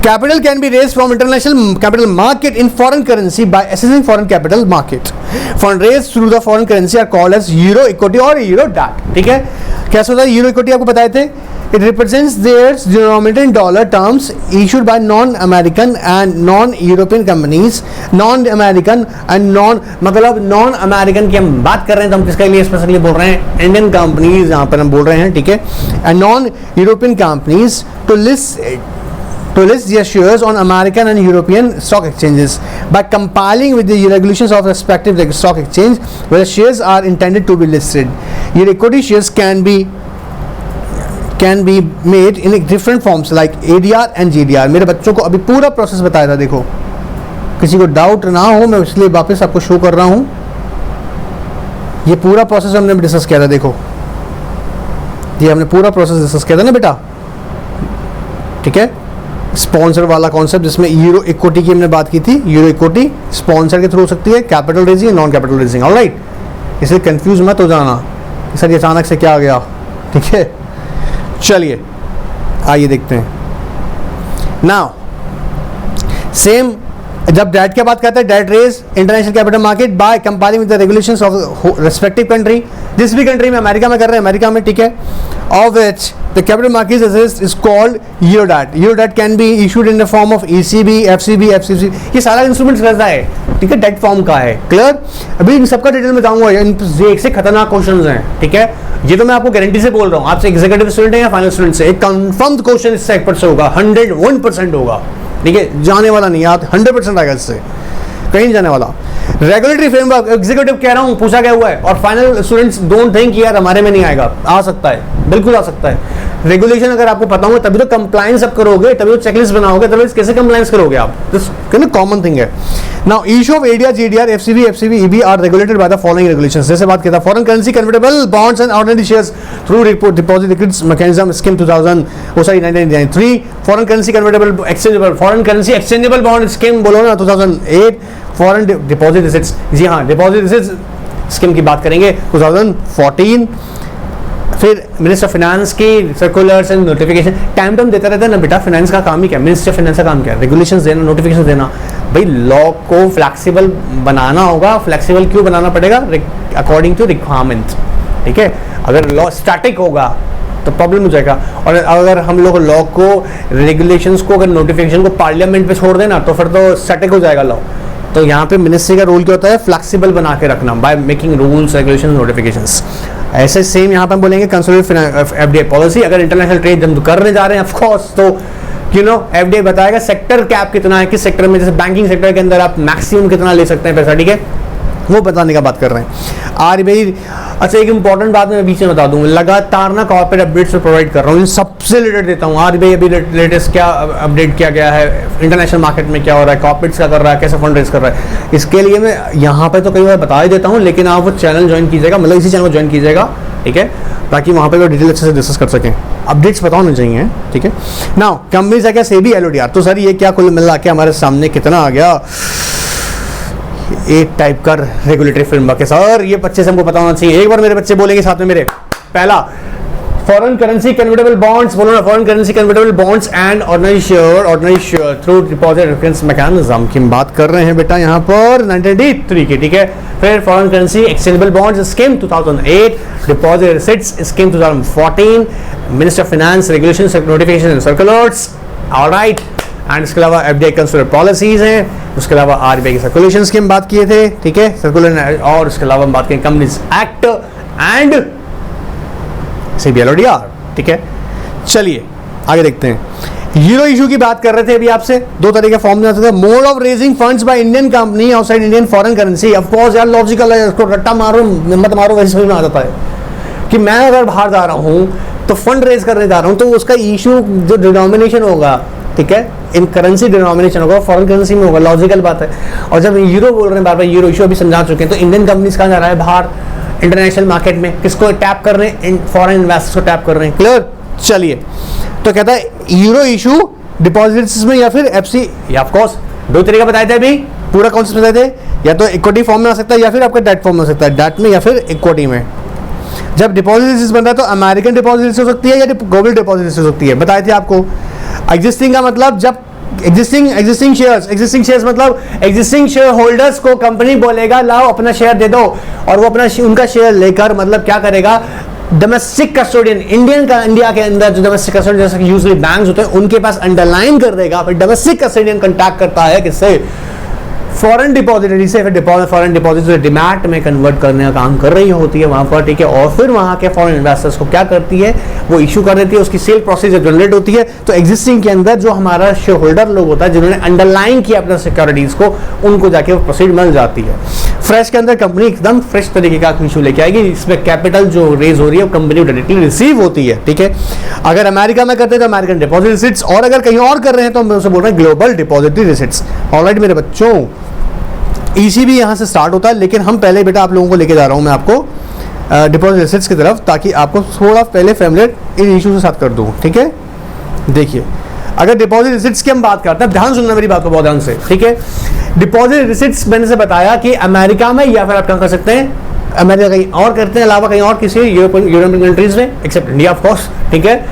capital can be raised from international capital market in foreign currency by accessing foreign capital market. Fund raised through the foreign currency are called as euro equity or euro debt. ठीक है, कैसे होता है euro equity? आपको बताए थे, it represents their denominated in dollar terms issued by non-American and non-European companies. Non-American and मतलब non-American की हम बात कर रहे हैं, तो हम किसके लिए स्पेशली बोल रहे हैं? इंडियन कंपनीज यहाँ पर हम बोल रहे हैं, ठीक है, and non-European companies to list their shares on American and European stock exchanges by compliing with the regulations of respective stock exchange where the shares are intended to be listed. Your equity shares can be made in different forms like ADR and GDR. मेरे बच्चों को अभी पूरा process बताया था, देखो किसी को डाउट ना हो, मैं इसलिए वापस आपको शो कर रहा हूँ। ये पूरा प्रोसेस हमने डिस्कस किया था, देखो ये हमने पूरा प्रोसेस डिस्कस किया था ना बेटा, ठीक है, स्पॉन्सर वाला कॉन्सेप्ट जिसमें यूरो इक्विटी की हमने बात की थी। यूरो इक्विटी स्पॉन्सर के थ्रू हो सकती है, capital raising, non capital raising. Alright, इसलिए कंफ्यूज मत हो जाना सर ये अचानक से क्या आ गया, ठीक है। चलिए आइए देखते हैं। नाउ सेम जब डेट की बात करते हैं, debt raise international capital market by comparing with the regulations of respective country. जिस भी कंट्री में, अमेरिका में कर रहे हैं, अमेरिका में, ठीक है, of which the capital market is called euro debt. Euro debt can be issued in the form of ECB, FCB, FCC, ये सारा इंस्ट्रूमेंट्स रहता है, ठीक है, डेट फॉर्म का है। क्लियर? अभी इन सबका डिटेल में बताऊंगा, एक से खतरनाक क्वेश्चन हैं, ठीक है, ये तो मैं आपको गारंटी से बोल रहा हूँ, आपसे एग्जीक्यूटिव स्टूडेंट है या फाइनल स्टूडेंट से, एक कंफर्म क्वेश्चन इससे 1% होगा, 101% होगा, ठीक है, जाने वाला नहीं, आप 100% आएगा इससे, कहीं नहीं जाने वाला। रेगुलेटरी फ्रेमवर्क एग्जीक्यूटिव कह रहा हूं, पूछा गया हुआ है, और फाइनल स्टूडेंट्स डोंट थिंक यार हमारे में नहीं आएगा, आ सकता है, बिल्कुल आ सकता है। रेगुलेशन अगर आपको पता होगा तभी तो कंप्लायंस आप करोगे, तभी तो चेकलिस्ट बनाओगे, तभी कैसे कंप्लायंस करोगे आप, दिस कॉमन थिंग है। Now issue of ADR, GDR, FCB, EB are regulated by the following regulations. जैसे बात किया था, foreign currency convertible bonds and ordinary shares through deposit liquidity mechanism scheme 1993, foreign currency convertible exchangeable, foreign currency exchangeable bond scheme बोलो ना 2008, foreign deposit receipts, जी हाँ, deposit receipts scheme की बात करेंगे 2014, फिर मिनिस्टर ऑफ फाइनेंस की circulars and notification, time time देता रहता है ना बेटा, फाइनेंस का काम ही क्या, मिनिस्टर ऑफ फाइनेंस का काम क्या है, रेगुलेशंस देना, नोटिफिकेशन देना। भाई लॉ को फ्लेक्सिबल बनाना होगा, फ्लेक्सिबल क्यों बनाना पड़ेगा, अकॉर्डिंग टू रिक्वायरमेंट, ठीक है। अगर लॉ स्टैटिक होगा तो प्रॉब्लम हो जाएगा, और अगर हम लोग लॉ को, रेगुलेशंस को, अगर नोटिफिकेशन को पार्लियामेंट पे छोड़ देना तो फिर तो स्टैटिक हो जाएगा लॉ। तो यहाँ पे मिनिस्ट्री का रोल क्या होता है, फ्लेक्सिबल बना के रखना by making rules, regulation, notifications. ऐसे सेम यहाँ पे हम बोलेंगे कंसोलिडेटेड FDI पॉलिसी। अगर इंटरनेशनल ट्रेड हम करने जा रहे हैं ऑफ कोर्स, तो यू नो FDI बताएगा सेक्टर कैप कितना है, किस सेक्टर में, जैसे बैंकिंग सेक्टर के अंदर आप मैक्सिमम कितना ले सकते हैं पैसा, ठीक है, वो बताने का बात कर रहे हैं। RBI, अच्छा एक इंपॉर्टेंट बात मैं बीच में बता दूं, लगातार ना कॉर्पोरेट अपडेट्स प्रोवाइड कर रहा हूँ, इन सबसे रिलेटेड देता हूँ। RBI अभी लेटेस्ट क्या अपडेट किया गया है, इंटरनेशनल मार्केट में क्या हो रहा है, कॉर्पोरेट्स क्या कर रहा है, कैसे फंड रेज कर रहा है, इसके लिए मैं यहाँ पे तो कई बार बता ही देता हूँ, लेकिन आप वो चैनल ज्वाइन कीजिएगा, मतलब इसी चैनल को ज्वाइन कीजिएगा, ठीक है, ताकि वहाँ पे वो डिटेल अच्छे से डिस्कस कर सकें, अपडेट्स पता होने चाहिए, ठीक है। नाउ कंपनीज है क्या, सेबी, LODR, तो सर ये क्या कुल मिला के हमारे सामने कितना आ गया, एक टाइप का रेगुलेटरी फ्रेमवर्क है सर, ये बच्चे से हमको पता होना चाहिए। एक बार मेरे बच्चे बोलेंगे साथ में मेरे, पहला फॉरेन करेंसी कन्वर्टेबल बॉन्ड्स, बोलो ना, foreign currency convertible bonds and ordinary share through deposit reference mechanism की बात कर रहे हैं बेटा यहाँ पर 1993 की, ठीक है। फिर foreign currency exchangeable bonds scheme 2008, deposit receipts scheme 2014, minister of finance regulation, notification, circulars, alright, and इसके अलावा FDI कंसोलिडेटेड पॉलिसीज हैं, उसके अलावा RBI की सर्कुलेशन की हम बात किए थे, ठीक है, सर्कुलर, और इसके अलावा हम बात करें companies act and CB, LODR, ठीक है। चलिए आगे देखते हैं। यूरो इशू की बात कर रहे थे अभी आपसे, दो तरह के फॉर्म में आते थे, mode of raising funds by Indian company outside Indian foreign currency. Of course यार लॉजिकल है, इसको रट्टा मारो मत मारो, वैसे समझ में आ जाता है कि मैं अगर बाहर जा रहा हूँ तो फंड रेज करने जा रहा हूँ, तो उसका इशू जो डिनोमिनेशन होगा ठीक है, इन करेंसी डिनोमिनेशन होगा, फॉरेन करेंसी में होगा, लॉजिकल बात है। और जब यूरो बोल रहे हैं बार बार, यूरो इशू अभी समझा चुके हैं, तो इंडियन कंपनीज कहाँ जा रहा है, बाहर इंटरनेशनल मार्केट में, किसको टैप कर रहे हैं, फॉरेन इन्वेस्टर्स को टैप कर रहे हैं। क्लियर, चलिए, तो कहता है यूरो इशू डिपॉजिट्स में या फिर एफसी, या ऑफ कोर्स दो तरीका बताए थे अभी, पूरा कॉन्सेप्ट बताए थे, या तो इक्विटी फॉर्म में आ सकता है या फिर आपका डेट फॉर्म में हो सकता है, डेट में या फिर इक्विटी में। जब डिपॉजिट बन रहा है तो अमेरिकन डिपॉजिट हो सकती है या ग्लोबल डिपॉजिट हो सकती है, बताए थे आपको। एग्जिस्टिंग का मतलब जब एग्जिस्टिंग शेयर्स मतलब एग्जिस्टिंग शेयर होल्डर्स को कंपनी बोलेगा लाओ अपना शेयर दे दो, और वो अपना उनका शेयर लेकर मतलब क्या करेगा, डोमेस्टिक कस्टोडियन, इंडिया के अंदर जो डोमेस्टिक कस्टोडियन जैसे कि यूजुअली बैंक्स होते हैं उनके पास अंडरलाइन कर देगा, फिर डोमेस्टिक कस्टोडियन कॉन्टैक्ट करता है किससे, फॉरेन डिपॉजिटरी से, फिर फॉरेन डिपॉजिटरी डिमैट में कन्वर्ट करने का काम कर रही होती है वहां पर, ठीक है। और फिर वहां के फॉरेन इन्वेस्टर्स को क्या करती है, वो इशू कर देती है, उसकी सेल प्रोसेस जनरेट होती है। तो एग्जिस्टिंग के अंदर जो हमारा शेयर होल्डर लोग होता है जिन्होंने अंडरलाइन किया अपना सिक्योरिटीज को, उनको जाके वो प्रोसीड मिल जाती है। फ्रेश के अंदर कंपनी एकदम फ्रेश तरीके का इशू लेके आएगी, इसमें कैपिटल जो रेज हो रही है वो कंपनी डायरेक्टली रिसीव होती है, ठीक है। अगर अमेरिका में करते हैं तो अमेरिकन डिपॉजिट रिसिट्स, और अगर कहीं और कर रहे हैं तो हम उसे बोल रहे हैं ग्लोबल डिपॉजिटरी रिसिट्स। ऑलराइट मेरे बच्चों, ईसीबी यहाँ से स्टार्ट होता है, लेकिन हम पहले बेटा आप लोगों को लेके जा रहा हूँ मैं आपको डिपॉजिट रिसिट्स की तरफ, ताकि आपको थोड़ा पहले फैमिलियर इन इशू के साथ कर दूँ, ठीक है। देखिए, अगर डिपॉजिट रिसिट्स की हम बात करते हैं, ध्यान सुनना मेरी बात को बहुत ध्यान से, ठीक है। डिपॉजिट रिसिट्स मैंने से बताया कि अमेरिका में या फिर आप कहाँ कर सकते हैं, अमेरिका कहीं और करते हैं, अलावा कहीं और किसी यूरोपियन कंट्रीज में, एक्सेप्ट इंडिया ऑफ कोर्स, ठीक है।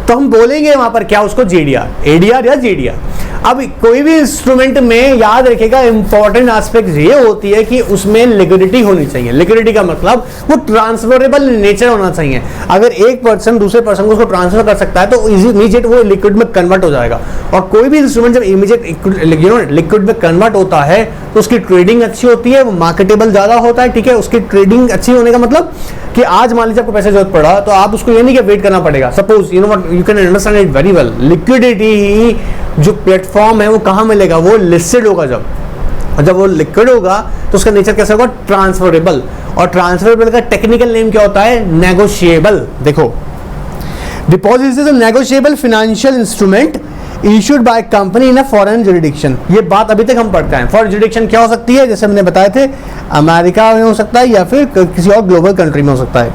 तो हम बोलेंगे वहां पर क्या, उसको जेडीआर, एडीआर या जेडीआर। अब कोई भी इंस्ट्रूमेंट में याद रखेगा इंपॉर्टेंट एस्पेक्ट ये होती है कि उसमें लिक्विडिटी होनी चाहिए। लिक्विडिटी का मतलब वो ट्रांसफरेबल नेचर होना चाहिए। अगर एक पर्सन दूसरे पर्सन को उसको ट्रांसफर कर सकता है तो इमीडिएट वो लिक्विड में कन्वर्ट हो जाएगा। और कोई भी इंस्ट्रूमेंट जब इमीडिएट लिक्विड में कन्वर्ट होता है तो उसकी ट्रेडिंग अच्छी होती है, वो मार्केटेबल ज्यादा होता है, ठीक है। उसकी ट्रेडिंग अच्छी होने का मतलब कि आज मान लीजिए आपको पैसे जरूरत पड़ा तो आप उसको ये नहीं कि वेट करना पड़ेगा। Suppose you know what, you can understand it very well. Liquidity जो प्लेटफॉर्म है वो कहाँ मिलेगा, वो लिस्टेड होगा जब वो लिक्विड होगा तो उसका नेचर कैसा होगा, ट्रांसफरेबल। और ट्रांसफरेबल का टेक्निकल नेम क्या होता है, नेगोशिएबल। देखो, deposit is a negotiable financial instrument issued by company in a foreign jurisdiction. ये बात अभी तक हम पढ़ते हैं। फॉरेन जुरिडिक्शन क्या हो सकती है, जैसे हमने बताए थे, अमेरिका में हो सकता है या फिर किसी और ग्लोबल कंट्री में हो सकता है।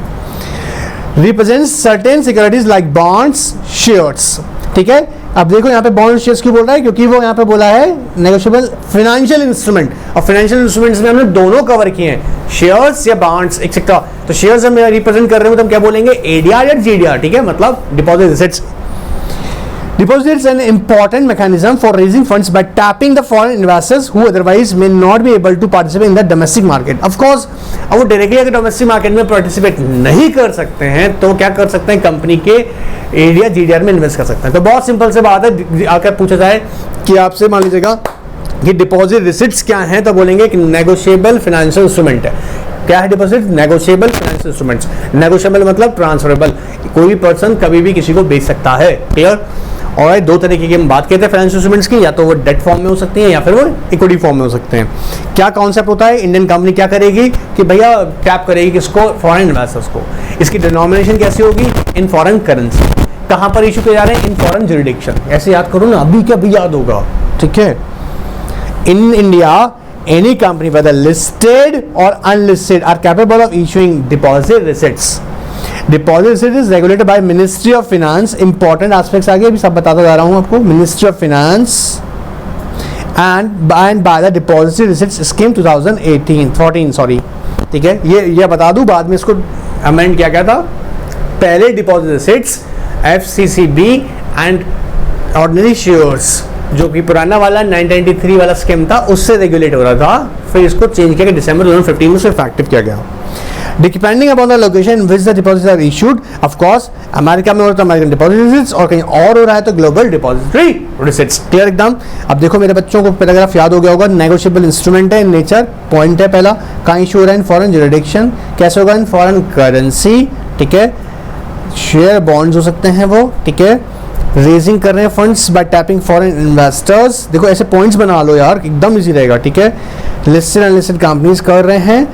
Represents certain securities like bonds, shares, ठीक है। अब देखो यहाँ पे बॉन्ड शेयर्स क्यों बोल रहा है, क्योंकि वो यहाँ पे बोला है नेगोशिएबल फाइनेंशियल इंस्ट्रूमेंट। और फाइनेंशियल इंस्ट्रूमेंट्स में हमने दोनों कवर किए हैं, शेयर्स या बॉन्ड्स एक्सेट्रा। तो शेयर्स हम रिप्रेजेंट कर रहे हो तो हम क्या बोलेंगे, एडीआर या जीडीआर, ठीक है, मतलब deposit receipts. Deposit is an important mechanism for raising funds by tapping the foreign investors who otherwise may not be able to participate in the domestic market. Of course, अब वो directly अगर domestic market में participate नहीं कर सकते हैं तो क्या कर सकते हैं, कंपनी के एडीआर जीडीआर में इन्वेस्ट कर सकते हैं। तो बहुत सिंपल से बात है, आकर पूछा जाए कि आपसे मान लीजिएगा कि डिपॉजिट रिसिट्स क्या हैं, तो बोलेंगे कि नेगोशिएबल फाइनेंशियल इंस्ट्रूमेंट है। क्या है deposit, negotiable financial instruments. Negotiable मतलब ट्रांसफरेबल, कोई भी पर्सन कभी भी किसी को बेच सकता है, क्लियर। और दो तरीके की हम बात करते हैं फाइनेंशियल इंस्ट्रूमेंट्स की, या तो वो डेट फॉर्म में हो सकती हैं या फिर वो इक्विटी फॉर्म में हो सकते हैं। क्या कॉन्सेप्ट होता है, इंडियन कंपनी क्या करेगी कि भैया टैप करेगी किसको, फॉरेन इन्वेस्टर्स को। इसकी डिनोमिनेशन कैसी होगी, इन फॉरेन करेंसी। कहाँ पर इशू किए जा रहे हैं, इन फॉरेन जुरिडिक्शन। ऐसे याद करो ना, अभी क्या भी याद होगा, ठीक है। In India any company whether listed or unlisted are capable of issuing deposit receipts. Deposit receipt is regulated by Ministry of Finance. Important aspects आगे भी सब बताता जा रहा हूँ आपको। Ministry of Finance and by the Deposit Receipts Scheme 2014 sorry, ठीक है। ये बता दूँ, बाद में इसको अमेंड किया गया था। पहले deposit receipts FCCB and ordinary shares, जो कि पुराना वाला 1993 वाला स्कीम था, उससे रेगुलेट हो रहा था। फिर इसको चेंज किया दिसंबर 2015 में इफेक्टिव किया गया। Depending upon the location in which the deposits are issued, of course America में हो रहा है तो अमेरिकन डिपॉजिट रिसिट्स, और कहीं और हो रहा है तो ग्लोबल डिपॉजिटरी रिसिट्स। क्लियर एकदम। अब देखो मेरे बच्चों को पैराग्राफ याद हो गया होगा। नेगोशिएबल इंस्ट्रूमेंट है, नेचर पॉइंट है पहला, कहाँ इशू हो रहा है, इन फॉरेन जुरिडिक्शन। कैसे होगा, इन फॉरेन करेंसी, ठीक है। शेयर बॉन्ड्स हो सकते हैं वो, ठीक है। रेजिंग कर रहे हैं funds bye tapping foreign investors. देखो ऐसे पॉइंट्स बना लो यार, एकदम इजी रहेगा, ठीक है। लिस्टेड अनलिस्टेड कंपनीज कर रहे हैं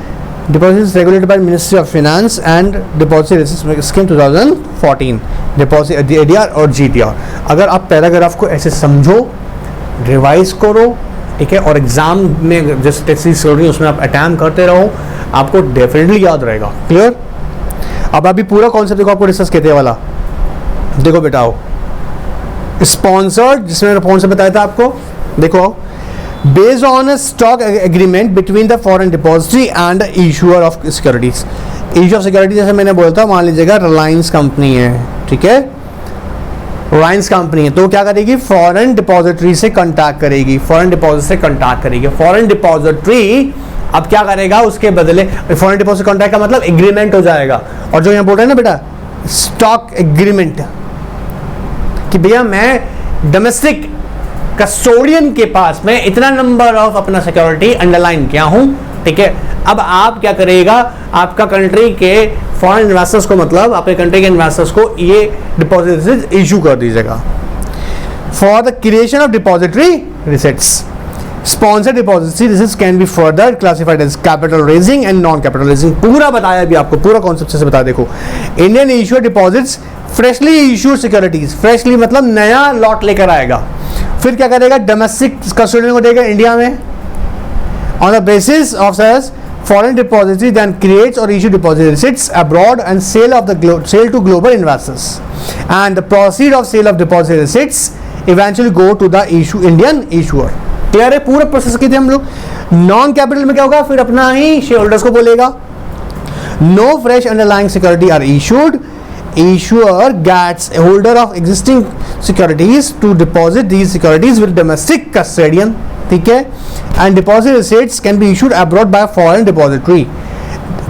deposit regulated by ministry of finance and deposit scheme 2014, deposit ADR और जीटीआर। अगर आप पैराग्राफ को ऐसे समझो, रिवाइज करो, ठीक है, और एग्जाम में जैसे टेस्ट सीरीज उसमें आप अटैम्प्ट करते रहो, आपको डेफिनेटली याद रहेगा। क्लियर? अब अभी पूरा कॉन्सेप्ट देखो, आपको डिस्कस कहते वाला देखो बेटा, आओ स्पॉन्सर्ड, जिसमें मैंने कौन सा बताया था आपको, देखो based on a stock agreement between the foreign depository and the issuer of securities. Issue of security जैसे मैंने बोला था, मान लीजिएगा रिलायंस कंपनी है, ठीक है, रिलायंस कंपनी है, तो क्या करेगी, फॉरेन डिपॉजिटरी से कांटेक्ट करेगी, फॉरेन डिपॉजिट से कांटेक्ट करेगी। फॉरेन डिपॉजिटरी अब क्या करेगा, उसके बदले फॉरेन डिपॉजिट कांटेक्ट का मतलब एग्रीमेंट हो जाएगा। और जो यहाँ बोल रहे हैं ना बेटा स्टॉक एग्रीमेंट, कि भैया मैं डोमेस्टिक कस्टोडियन के पास में इतना नंबर ऑफ अपना सिक्योरिटी अंडरलाइन किया हूं, ठीक है। अब आप क्या करेगा, आपका कंट्री के फॉरेन इन्वेस्टर्स को, मतलब आपके कंट्री के इन्वेस्टर्स को ये डिपॉजिट इशू कर दीजिएगा for the creation of depository receipts. Sponsored depository receipts can be further classified as capital raising and non capital raising. पूरा बताया अभी आपको, पूरा कॉन्सेप्ट से बता। देखो Indian issued deposits freshly issued securities, freshly मतलब नया लॉट लेकर आएगा, फिर क्या करेगा, डोमेस्टिक कस्टोडियन को देगा इंडिया में on the basis of such foreign depository then creates or issue deposit receipts abroad and sale to global investors, and the proceed of sale of deposit receipts eventually go to the Indian issuer। Clear है? पूरा process किए थे हम लोग। Non capital में क्या होगा, फिर अपना ही शेयर होल्डर्स को बोलेगा no fresh underlying security are issued, issuer gets a holder of existing securities to deposit these securities with domestic custodian, ठीक है, and deposit receipts can be issued abroad by a foreign depository।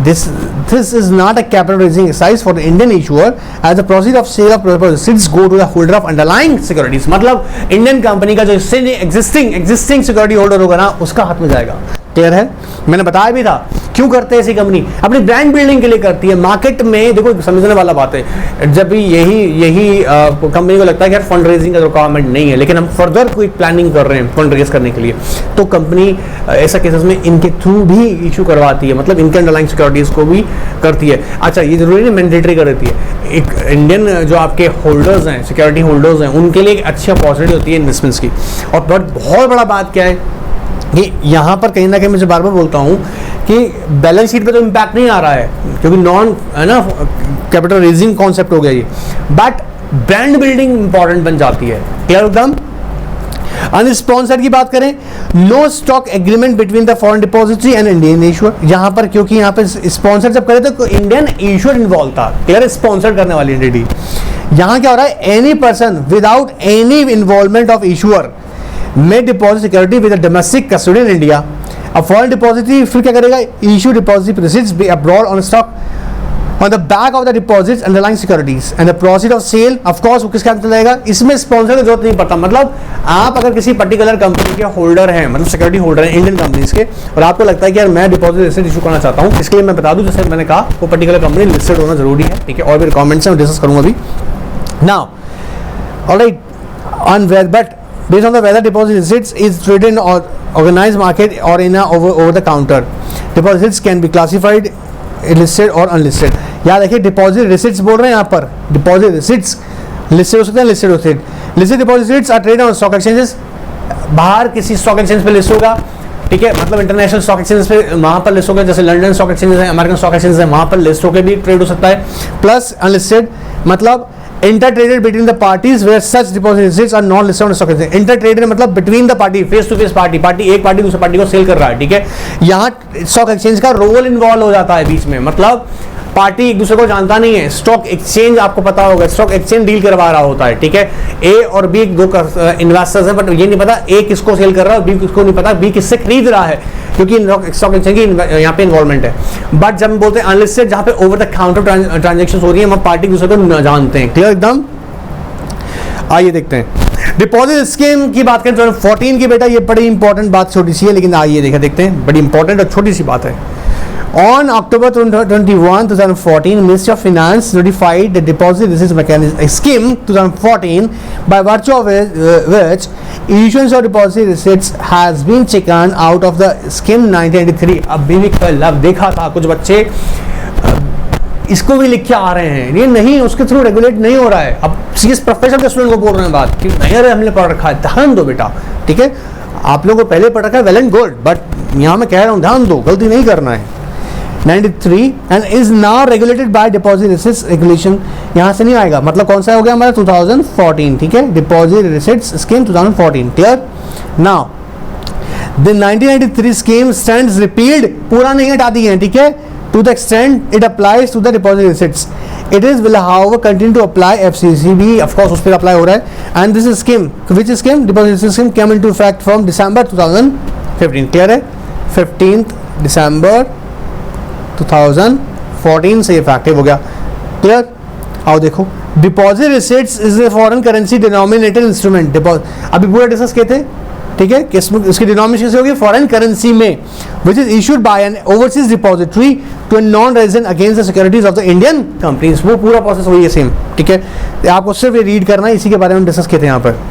This is not a capital raising exercise for the Indian issuer as the proceeds of sale of deposit receipts go to the holder of underlying securities। मतलब Indian company का जो existing security holder होगा ना, उसका हाथ में जाएगा। Clear है? मैंने बताया भी था क्यों करते हैं ऐसी कंपनी, अपनी ब्रांड बिल्डिंग के लिए करती है। मार्केट में देखो समझने वाला बात है, जब भी यही कंपनी को लगता है कि यार फंड रेजिंग का रिक्वायरमेंट नहीं है, लेकिन हम फर्दर कोई प्लानिंग कर रहे हैं फंड रेज करने के लिए, तो कंपनी ऐसा केसेस में इनके थ्रू भी इशू करवाती है, मतलब इनके अंडरलाइंग सिक्योरिटीज को भी करती है। अच्छा, ये जरूरी नहीं मैंडेटरी कर देती है, एक इंडियन जो आपके होल्डर्स हैं, सिक्योरिटी होल्डर्स हैं, उनके लिए एक अच्छी अपॉर्चुनिटी होती है इन्वेस्टमेंट्स की। और बहुत बड़ा बात क्या है कि यहाँ पर कहीं ना कहीं मुझे बार बार बोलता हूँ कि बैलेंस शीट पे तो इम्पैक्ट नहीं आ रहा है, क्योंकि नॉन है ना कैपिटल रेजिंग कॉन्सेप्ट हो गया ये, बट ब्रांड बिल्डिंग इंपॉर्टेंट बन जाती है। क्लियर एकदम? अनस्पॉन्सर्ड की बात करें, no stock agreement between the foreign depository and Indian issuer. यहाँ पर क्योंकि यहाँ पे स्पॉन्सर जब करे तो इंडियन इशूअर इन्वॉल्व था। क्लियर? स्पॉन्सर करने वाली एंटिटी। यहाँ क्या हो रहा है, any person without any involvement of issuer may deposit security with a domestic custodian in India। A foreign depository फिर क्या करेगा, issue deposit receipts be abroad on stock on the back of the deposits underlying securities and the proceed of sale of course वो किसके हाथ में जाएगा। इसमें sponsor की जरूरत नहीं पड़ता। मतलब आप अगर किसी पर्टिकुलर कंपनी के होल्डर हैं, मतलब सिक्योरिटी होल्डर हैं इंडियन कंपनीज के, और आपको लगता है कि यार मैं डिपॉजिट रिसीट इशू करना चाहता हूँ, इसके लिए मैं बता दूं जैसे मैंने कहा वो पर्टिकुलर कंपनी लिस्टेड होना जरूरी है, ठीक है, और भी रिक्वायरमेंट्स हैं मैं डिस्कस करूँगा अभी। Now alright, on where but based on the whether deposit receipts is traded in organized market or in a over the counter, deposits can be classified listed or unlisted। याद रखिए deposit receipts बोल रहे हैं यहाँ पर, deposit receipts listed हो सकते हैं, लिस्टेड होते हैं। Listed deposit receipts are traded on stock exchanges, बाहर किसी स्टॉक एक्सचेंज पे लिस्ट होगा, ठीक है, मतलब इंटरनेशनल स्टॉक एक्सचेंज पे वहाँ पर लिस्ट होगा, जैसे लंदन स्टॉक एक्सचेंज है, अमेरिकन स्टॉक एक्सचेंज है, वहाँ पर लिस्ट होकर भी ट्रेड हो सकता है। प्लस अनलिस्टेड मतलब inter traded between the parties where such deposit receipts are not listed on stock exchange. Inter traded मतलब between the party, face to face party, एक पार्टी दूसरी पार्टी को सेल कर रहा है, ठीक है। यहाँ स्टॉक एक्सचेंज का रोल इन्वॉल्व हो जाता है बीच में, मतलब पार्टी एक दूसरे को जानता नहीं है, स्टॉक एक्सचेंज आपको पता होगा, स्टॉक एक्सचेंज डील करवा रहा होता है, ठीक है। ए और बी दो इन्वेस्टर्स हैं, बट ये नहीं पता ए किसको सेल कर रहा है, बी किसको नहीं पता बी किससे खरीद रहा है, क्योंकि स्टॉक एक्सचेंज की यहाँ पे इन्वॉल्वमेंट है। बट जब हम बोलते हैं अनलिस्टेड, जहाँ पे ओवर द काउंटर ट्रांजेक्शन हो रही है, वहाँ पार्टी दूसरे को जानते हैं। क्लियर एकदम? आइए देखते हैं डिपॉजिट स्कीम की बात करें 2014 की। बेटा ये बड़ी इंपॉर्टेंट बात, छोटी सी है लेकिन आइए देखते हैं, बड़ी इंपॉर्टेंट और छोटी सी बात है। On October 21, 2014, Ministry of Finance notified the Deposit Receipt Mechanism Scheme 2014, by virtue of which issuance of deposit receipts has been taken out of the scheme 1993. अभी भी कल अब देखा था कुछ बच्चे इसको भी लिख के आ रहे हैं, ये नहीं उसके थ्रू रेगुलेट नहीं हो रहा है। अब सीएस प्रोफेसर के स्टूडेंट को बोल रहे हैं बात कि नहीं अरे हमने पढ़ रखा है, ध्यान दो बेटा, ठीक है, आप लोगों को पहले पढ़ रखा है, वेल एंड गुड, बट यहाँ मैं कह रहा हूँ ध्यान दो, गलती नहीं करना है। 93 and is now regulated by deposit receipts regulation, यहाँ से नहीं आएगा, मतलब कौन सा हो गया हमारा 2014, ठीक है, deposit receipts scheme 2014, clear. Now the 1993 scheme stands repealed, पूरा नहीं हटा दिए हैं, ठीक है, to the extent it applies to the deposit receipts. It is will however continue to apply FCCB, of course उस पर apply हो रहा है, and this is scheme, which is scheme, deposit receipt scheme came into effect from December 2015, clear है, 15th December 2014 से effective हो गया, clear। आओ देखो, deposit receipts is a foreign currency denominated instrument, अभी पूरा डिस्कस किए थे, ठीक है, इसकी डिनोमिनेशन कैसे होगी, फॉरेन करेंसी में, which is issued by an overseas depository to a non resident against the securities of the Indian companies, वो पूरा प्रोसेस वही है सेम, ठीक है, आपको सिर्फ ये रीड करना है, इसी के बारे में डिस्कस किए थे यहाँ पर।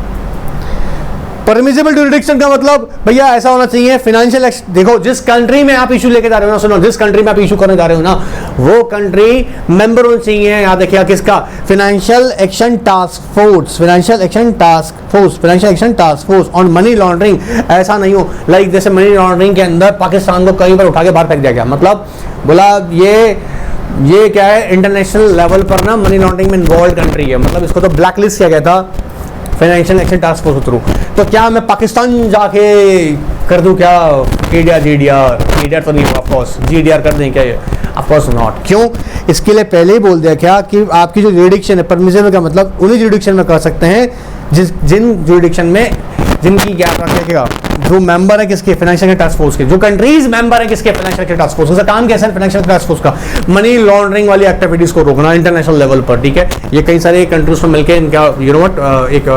परमिसिबल जुरिडिक्शन का मतलब भैया ऐसा होना चाहिए, फाइनेंशियल देखो जिस कंट्री में आप इशू लेके जा रहे हो ना, सुनो, जिस कंट्री में आप इशू करने जा रहे हो ना, वो कंट्री मेंबर होना चाहिए, याद रखिएगा किसका, financial action task force, financial action task force, financial action task force on money laundering. ऐसा नहीं हो लाइक जैसे मनी लॉन्ड्रिंग के अंदर पाकिस्तान को कई बार उठा के बाहर फेंक दिया गया, मतलब बोला ये क्या है, इंटरनेशनल लेवल पर ना मनी लॉन्ड्रिंग में इन्वॉल्व कंट्री है, मतलब इसको तो ब्लैक लिस्ट किया गया था financial action task force through. तो क्या मैं पाकिस्तान जाके कर दूं क्या जीडीआर तो नहीं हुआ, ऑफकोर्स जीडीआर कर दें क्या ये, ऑफकोर्स नॉट। क्यों, इसके लिए पहले ही बोल दिया क्या कि आपकी जो जुरिडिक्शन है, परमिसिबल का मतलब उन्हीं जुरिडिक्शन में कर सकते हैं जिन जुरिडिक्शन में जिनकी क्या रखेगा, जो मेंबर है किसके, फाइनेंशियल टास्क फोर्स के, जो कंट्रीज मेंबर है किसके, फाइनेंशियल टास्क फोर्स। उसका काम कैसा है, फाइनेंशियल टास्क फोर्स का मनी लॉन्ड्रिंग वाली एक्टिविटीज को रोकना इंटरनेशनल लेवल पर, ठीक है। ये कई सारे कंट्रीज में मिलकर इनका यू नो व्हाट एक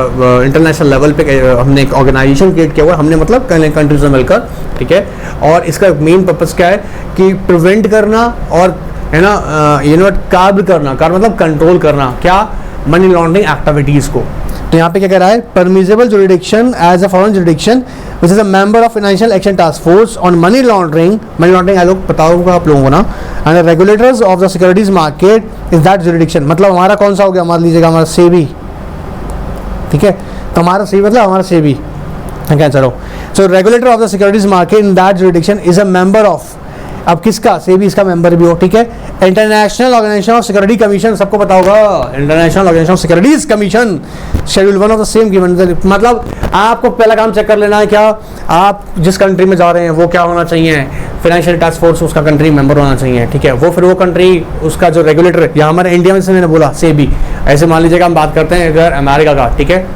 इंटरनेशनल लेवल पे हमने एक ऑर्गेनाइजेशन क्रिएट किया हुआ, हमने मतलब कई कंट्रीज में मिलकर, ठीक है। और इसका मेन पर्पस क्या है कि प्रिवेंट करना और है ना यू नो कार्ब करना, कार्ब मतलब कंट्रोल करना, क्या, मनी लॉन्ड्रिंग एक्टिविटीज को। तो यहाँ पे क्या कह रहा है, permissible jurisdiction as a foreign jurisdiction which is a member of financial action task force on money laundering I लोग बताऊंगा आप लोगों को ना, and regulators of the securities market is that jurisdiction. मतलब हमारा कौन सा हो गया, मान लीजिएगा हमारा सेबी, ठीक है, तो हमारा सेबी मतलब हमारा सेबी, क्या चलो, so regulator of the securities market in that jurisdiction is a member of, अब किसका, सेबी इसका मेंबर भी हो, ठीक है। International organisation of Security Commission, सबको पता होगा, International organisation of securities Commission, schedule 1 of the same given, मतलब आपको पहला काम चेक कर लेना है क्या, आप जिस कंट्री में जा रहे हैं वो क्या होना चाहिए, फाइनेंशियल टास्क फोर्स उसका कंट्री मेंबर होना चाहिए, ठीक है। वो फिर वो कंट्री उसका जो रेगुलेटर, या हमारे इंडिया में से मैंने बोला सेबी, ऐसे मान लीजिएगा हम बात करते हैं अगर अमेरिका का, ठीक है,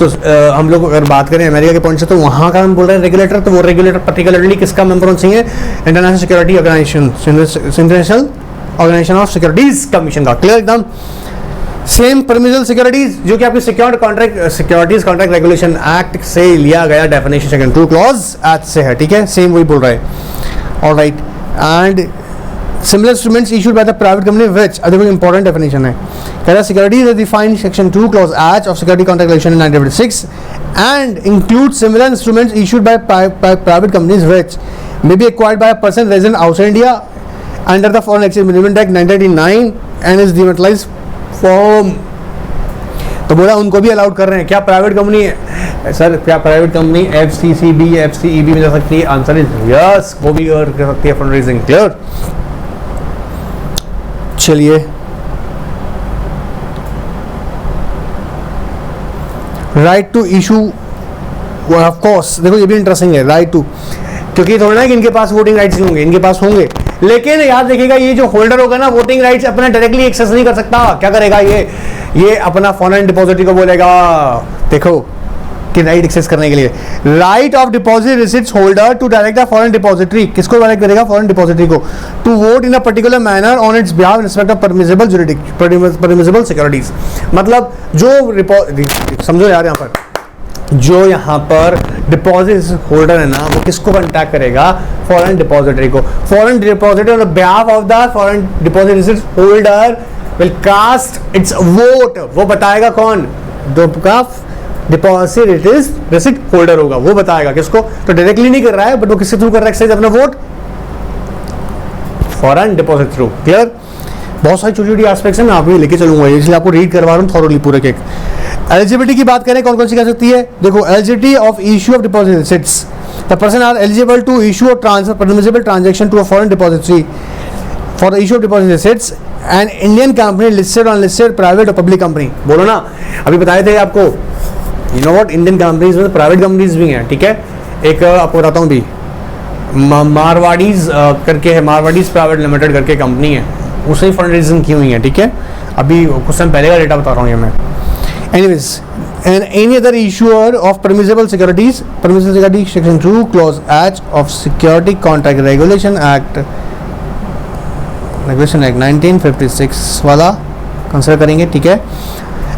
तो हम लोग अगर बात करें अमेरिका के पॉइंट से, तो वहाँ का हम बोल रहे हैं रेगुलेटर, तो वो रेगुलेटर पर्टिकुलरली किसका मेंबर होना चाहिए, international security organisation, international organisation of securities commission का, क्लियर एकदम। सेम परमिसिबल सिक्योरिटीज जो कि आपकी सिक्योरिटीज कॉन्ट्रैक्ट रेगुलेशन एक्ट से लिया गया डेफिनेशन सेकंड 2 क्लॉज एक्ट से है, ठीक है, सेम वही बोल रहा है, alright. And similar instruments issued by the private company which other important definition है, कह रहा securities as defined section 2 clause H of security contract regulation in 1986 and include similar instruments issued by private companies which may be acquired by a person resident outside India under the Foreign Exchange Management Act 1999 and is dematérialised form। तो बोला उनको भी allowed कर रहे हैं क्या, private company sir, क्या private company FCCB FCEB में जा सकती है, आंसर इज यस, वो भी कर सकती है फंड रेजिंग, क्लियर। चलिए right to issue, of course देखो ये भी इंटरेस्टिंग है, राइट टू, क्योंकि थोड़ा ना कि इनके पास वोटिंग राइट्स होंगे, इनके पास होंगे, लेकिन याद रखिएगा ये जो होल्डर होगा ना वोटिंग राइट्स अपना डायरेक्टली एक्सेस नहीं कर सकता, क्या करेगा ये अपना फॉरेन डिपॉजिटरी को बोलेगा, देखो कि राइट एक्सेस करने के लिए, right of deposit receipts holder to direct the foreign depository, किसको डायरेक्ट करेगा, फॉरेन डिपॉजिटरी को, to vote in a particular manner on its behalf in respect of permissible securities. मतलब जो समझो यार यहाँ पर जो यहाँ पर डिपॉजिट होल्डर है ना, वो किसको कॉन्टैक्ट करेगा? फॉरेन डिपॉजिटरी को। Foreign depository on the behalf of the foreign deposit receipt holder will cast its vote. वो बताएगा कौन? जो का डिपॉजिट रिसीट होल्डर होगा, वो बताएगा किसको? तो डायरेक्टली नहीं कर रहा है, बट वो किसके थ्रू कर रहा है अपना vote? Foreign deposit through. Clear? बहुत सारी छोटी छोटी एस्पेक्ट्स हैं, मैं आपको लेके चलूंगा, इसलिए आपको रीड करवा रहा हूँ थॉरोली पूरे के। एलिजिबिलिटी की बात करें कौन कौन सी कर सकती है? देखो, eligibility of issue of deposit receipts, the person are eligible to issue और transfer permissible transaction to a foreign depository for the issue of deposit receipts and Indian company listed unlisted private और public company. बोलो ना, अभी बताए थे आपको, you know what, Indian companies में private companies भी हैं, ठीक है। एक आपको बताता हूँ भी, मारवाड़ीज करके है, मारवाड़ीज प्राइवेट लिमिटेड करके कंपनी है, उसे फंड रेजिंग की हुई है, ठीक है। अभी कुछ टाइम पहले का डेटा बता रहा हूँ ये मैं। Anyways, and any other issuer of permissible securities section 2 clause H of Security Contract Regulation Act 1956 वाला कंसिडर करेंगे, ठीक है।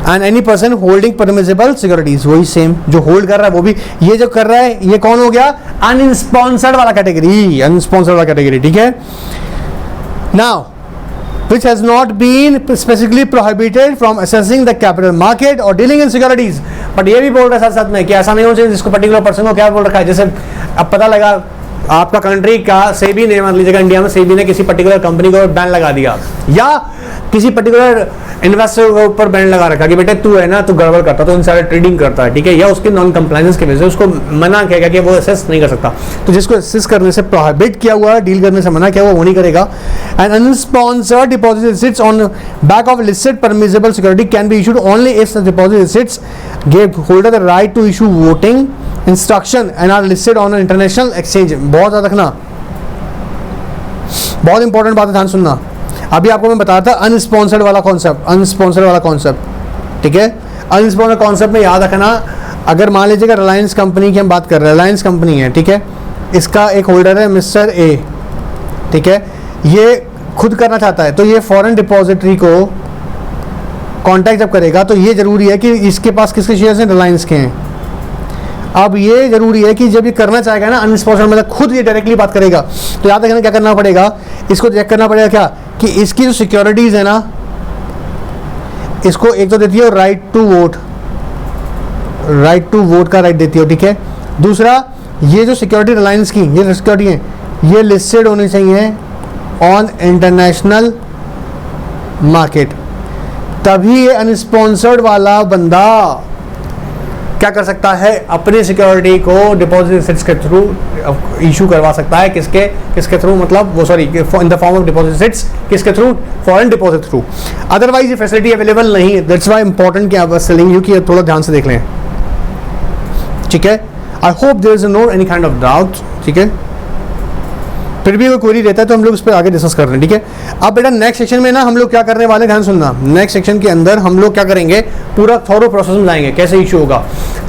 And any person holding permissible securities, वही सेम जो होल्ड कर रहा है वो भी, ये जो कर रहा है ये कौन हो गया? अनस्पॉन्सर्ड वाला कैटेगरी, अनस्पॉन्सर्ड वाला कैटेगरी, ठीक है। Now which has not been specifically prohibited from accessing the capital market or dealing in securities। But ये भी बोल रहा है साथ साथ में कि ऐसा नहीं होना चाहिए जिसको पर्टिकुलर पर्सन को क्या बोल रखा है। जैसे अब पता लगा आपका कंट्री का सेबी ने, मान लीजिएगा इंडिया में सेबी ने किसी पर्टिकुलर कंपनी को बैन लगा दिया, या किसी पर्टिकुलर इन्वेस्टर के ऊपर बैन लगा रखा कि बेटे तू है ना, तू गड़बड़ करता, तो इनसाइडर ट्रेडिंग करता है, ठीक है, या उसके नॉन कंप्लायंस की वजह से उसको मना किया गया कि वो असेस नहीं कर सकता। तो जिसको असेस करने से प्रोहिबिट किया हुआ है, डील करने से मना किया हुआ, वो नहीं करेगा। And unsponsored deposit receipts on back of listed permissible security can be issued only if the deposit receipts give holder the right to issue voting instruction and are listed on an international exchange. बहुत याद रखना, बहुत important बात है, ध्यान सुनना। अभी आपको मैं बताया था अनस्पॉन्सर्ड वाला कॉन्सेप्ट, ठीक है। अनस्पॉन्सर्ड कॉन्सेप्ट में याद रखना, अगर मान लीजिएगा रिलायंस कंपनी की हम बात कर रहे हैं, रिलायंस कंपनी है, ठीक है, इसका एक होल्डर है मिस्टर ए, ठीक है, ये खुद करना चाहता है, तो ये फॉरेन डिपॉजिटरी को कॉन्टैक्ट जब करेगा तो ये जरूरी है कि इसके पास किसके शेयर्स हैं? रिलायंस के हैं। अब ये जरूरी है कि जब ये करना चाहेगा ना अनस्पॉन्सर्ड, मतलब खुद ये डायरेक्टली बात करेगा, तो याद रखना क्या करना पड़ेगा, इसको चेक करना पड़ेगा क्या कि इसकी जो सिक्योरिटीज है ना, इसको एक तो देती है राइट टू वोट का राइट देती है, ठीक है। दूसरा, ये जो सिक्योरिटी रिलायंस की ये सिक्योरिटी है, ये लिस्टेड होनी चाहिए ऑन इंटरनेशनल मार्केट, तभी ये अनस्पॉन्सर्ड वाला बंदा क्या कर सकता है? अपनी सिक्योरिटी को डिपॉजिट रिसीट्स के थ्रू इशू करवा सकता है। किसके थ्रू? मतलब वो sorry in the form of deposit receipts, किसके through? Foreign deposit through. Otherwise ये फैसिलिटी अवेलेबल नहीं है। दैट्स व्हाई इंपॉर्टेंट कि आप सेलिंग यू की थोड़ा ध्यान से देख लें, ठीक है। I hope there is no any kind of doubt, ठीक है। फिर भी कोई क्वेरी रहता है तो हम लोग उस पर आगे डिस्कस कर रहे हैं, ठीक है। अब बेटा नेक्स्ट सेक्शन में ना हम लोग क्या करने वाले हैं, ध्यान सुनना। नेक्स्ट सेक्शन के अंदर हम लोग क्या करेंगे, पूरा थॉरो प्रोसेस में जाएंगे, कैसे इशू होगा,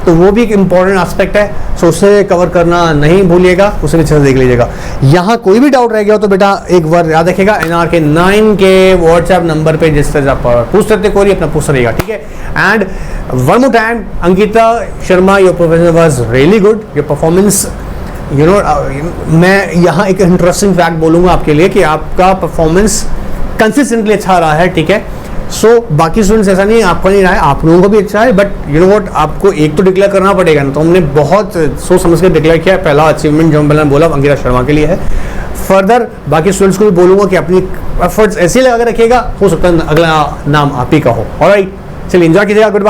तो वो भी एक इंपॉर्टेंट एस्पेक्ट है, सो उसे कवर करना नहीं भूलिएगा, उसे भी अच्छे से देख लीजिएगा। यहाँ कोई भी डाउट रह गया हो तो बेटा एक बार याद रखिएगा, NRK 9 के व्हाट्सएप नंबर पे जिस तरह आप पूछ सकते कोई अपना पूछ रहिएगा, ठीक है। And one more time, Ankita Sharma, your performance was really good, your performance, you know, मैं यहाँ एक इंटरेस्टिंग फैक्ट बोलूँगा आपके लिए कि आपका परफॉर्मेंस कंसिस्टेंटली अच्छा रहा है, ठीक है। सो बाकी स्टूडेंट्स ऐसा नहीं है आपका नहीं रहा है, आप लोगों का भी अच्छा है, बट यू नो व्हाट, आपको एक तो डिक्लेयर करना पड़ेगा ना, तो हमने बहुत सोच समझ के डिक्लेयर किया है। पहला अचीवमेंट जो मैंने बोला अंकिता शर्मा के लिए है। फर्दर बाकी स्टूडेंट्स को भी बोलूँगा कि अपनी एफर्ट्स ऐसे लगा के रखिएगा, हो सकता है अगला नाम आप ही का हो। ऑलराइट, चलिए एंजॉय कीजिएगा, गुड बाय।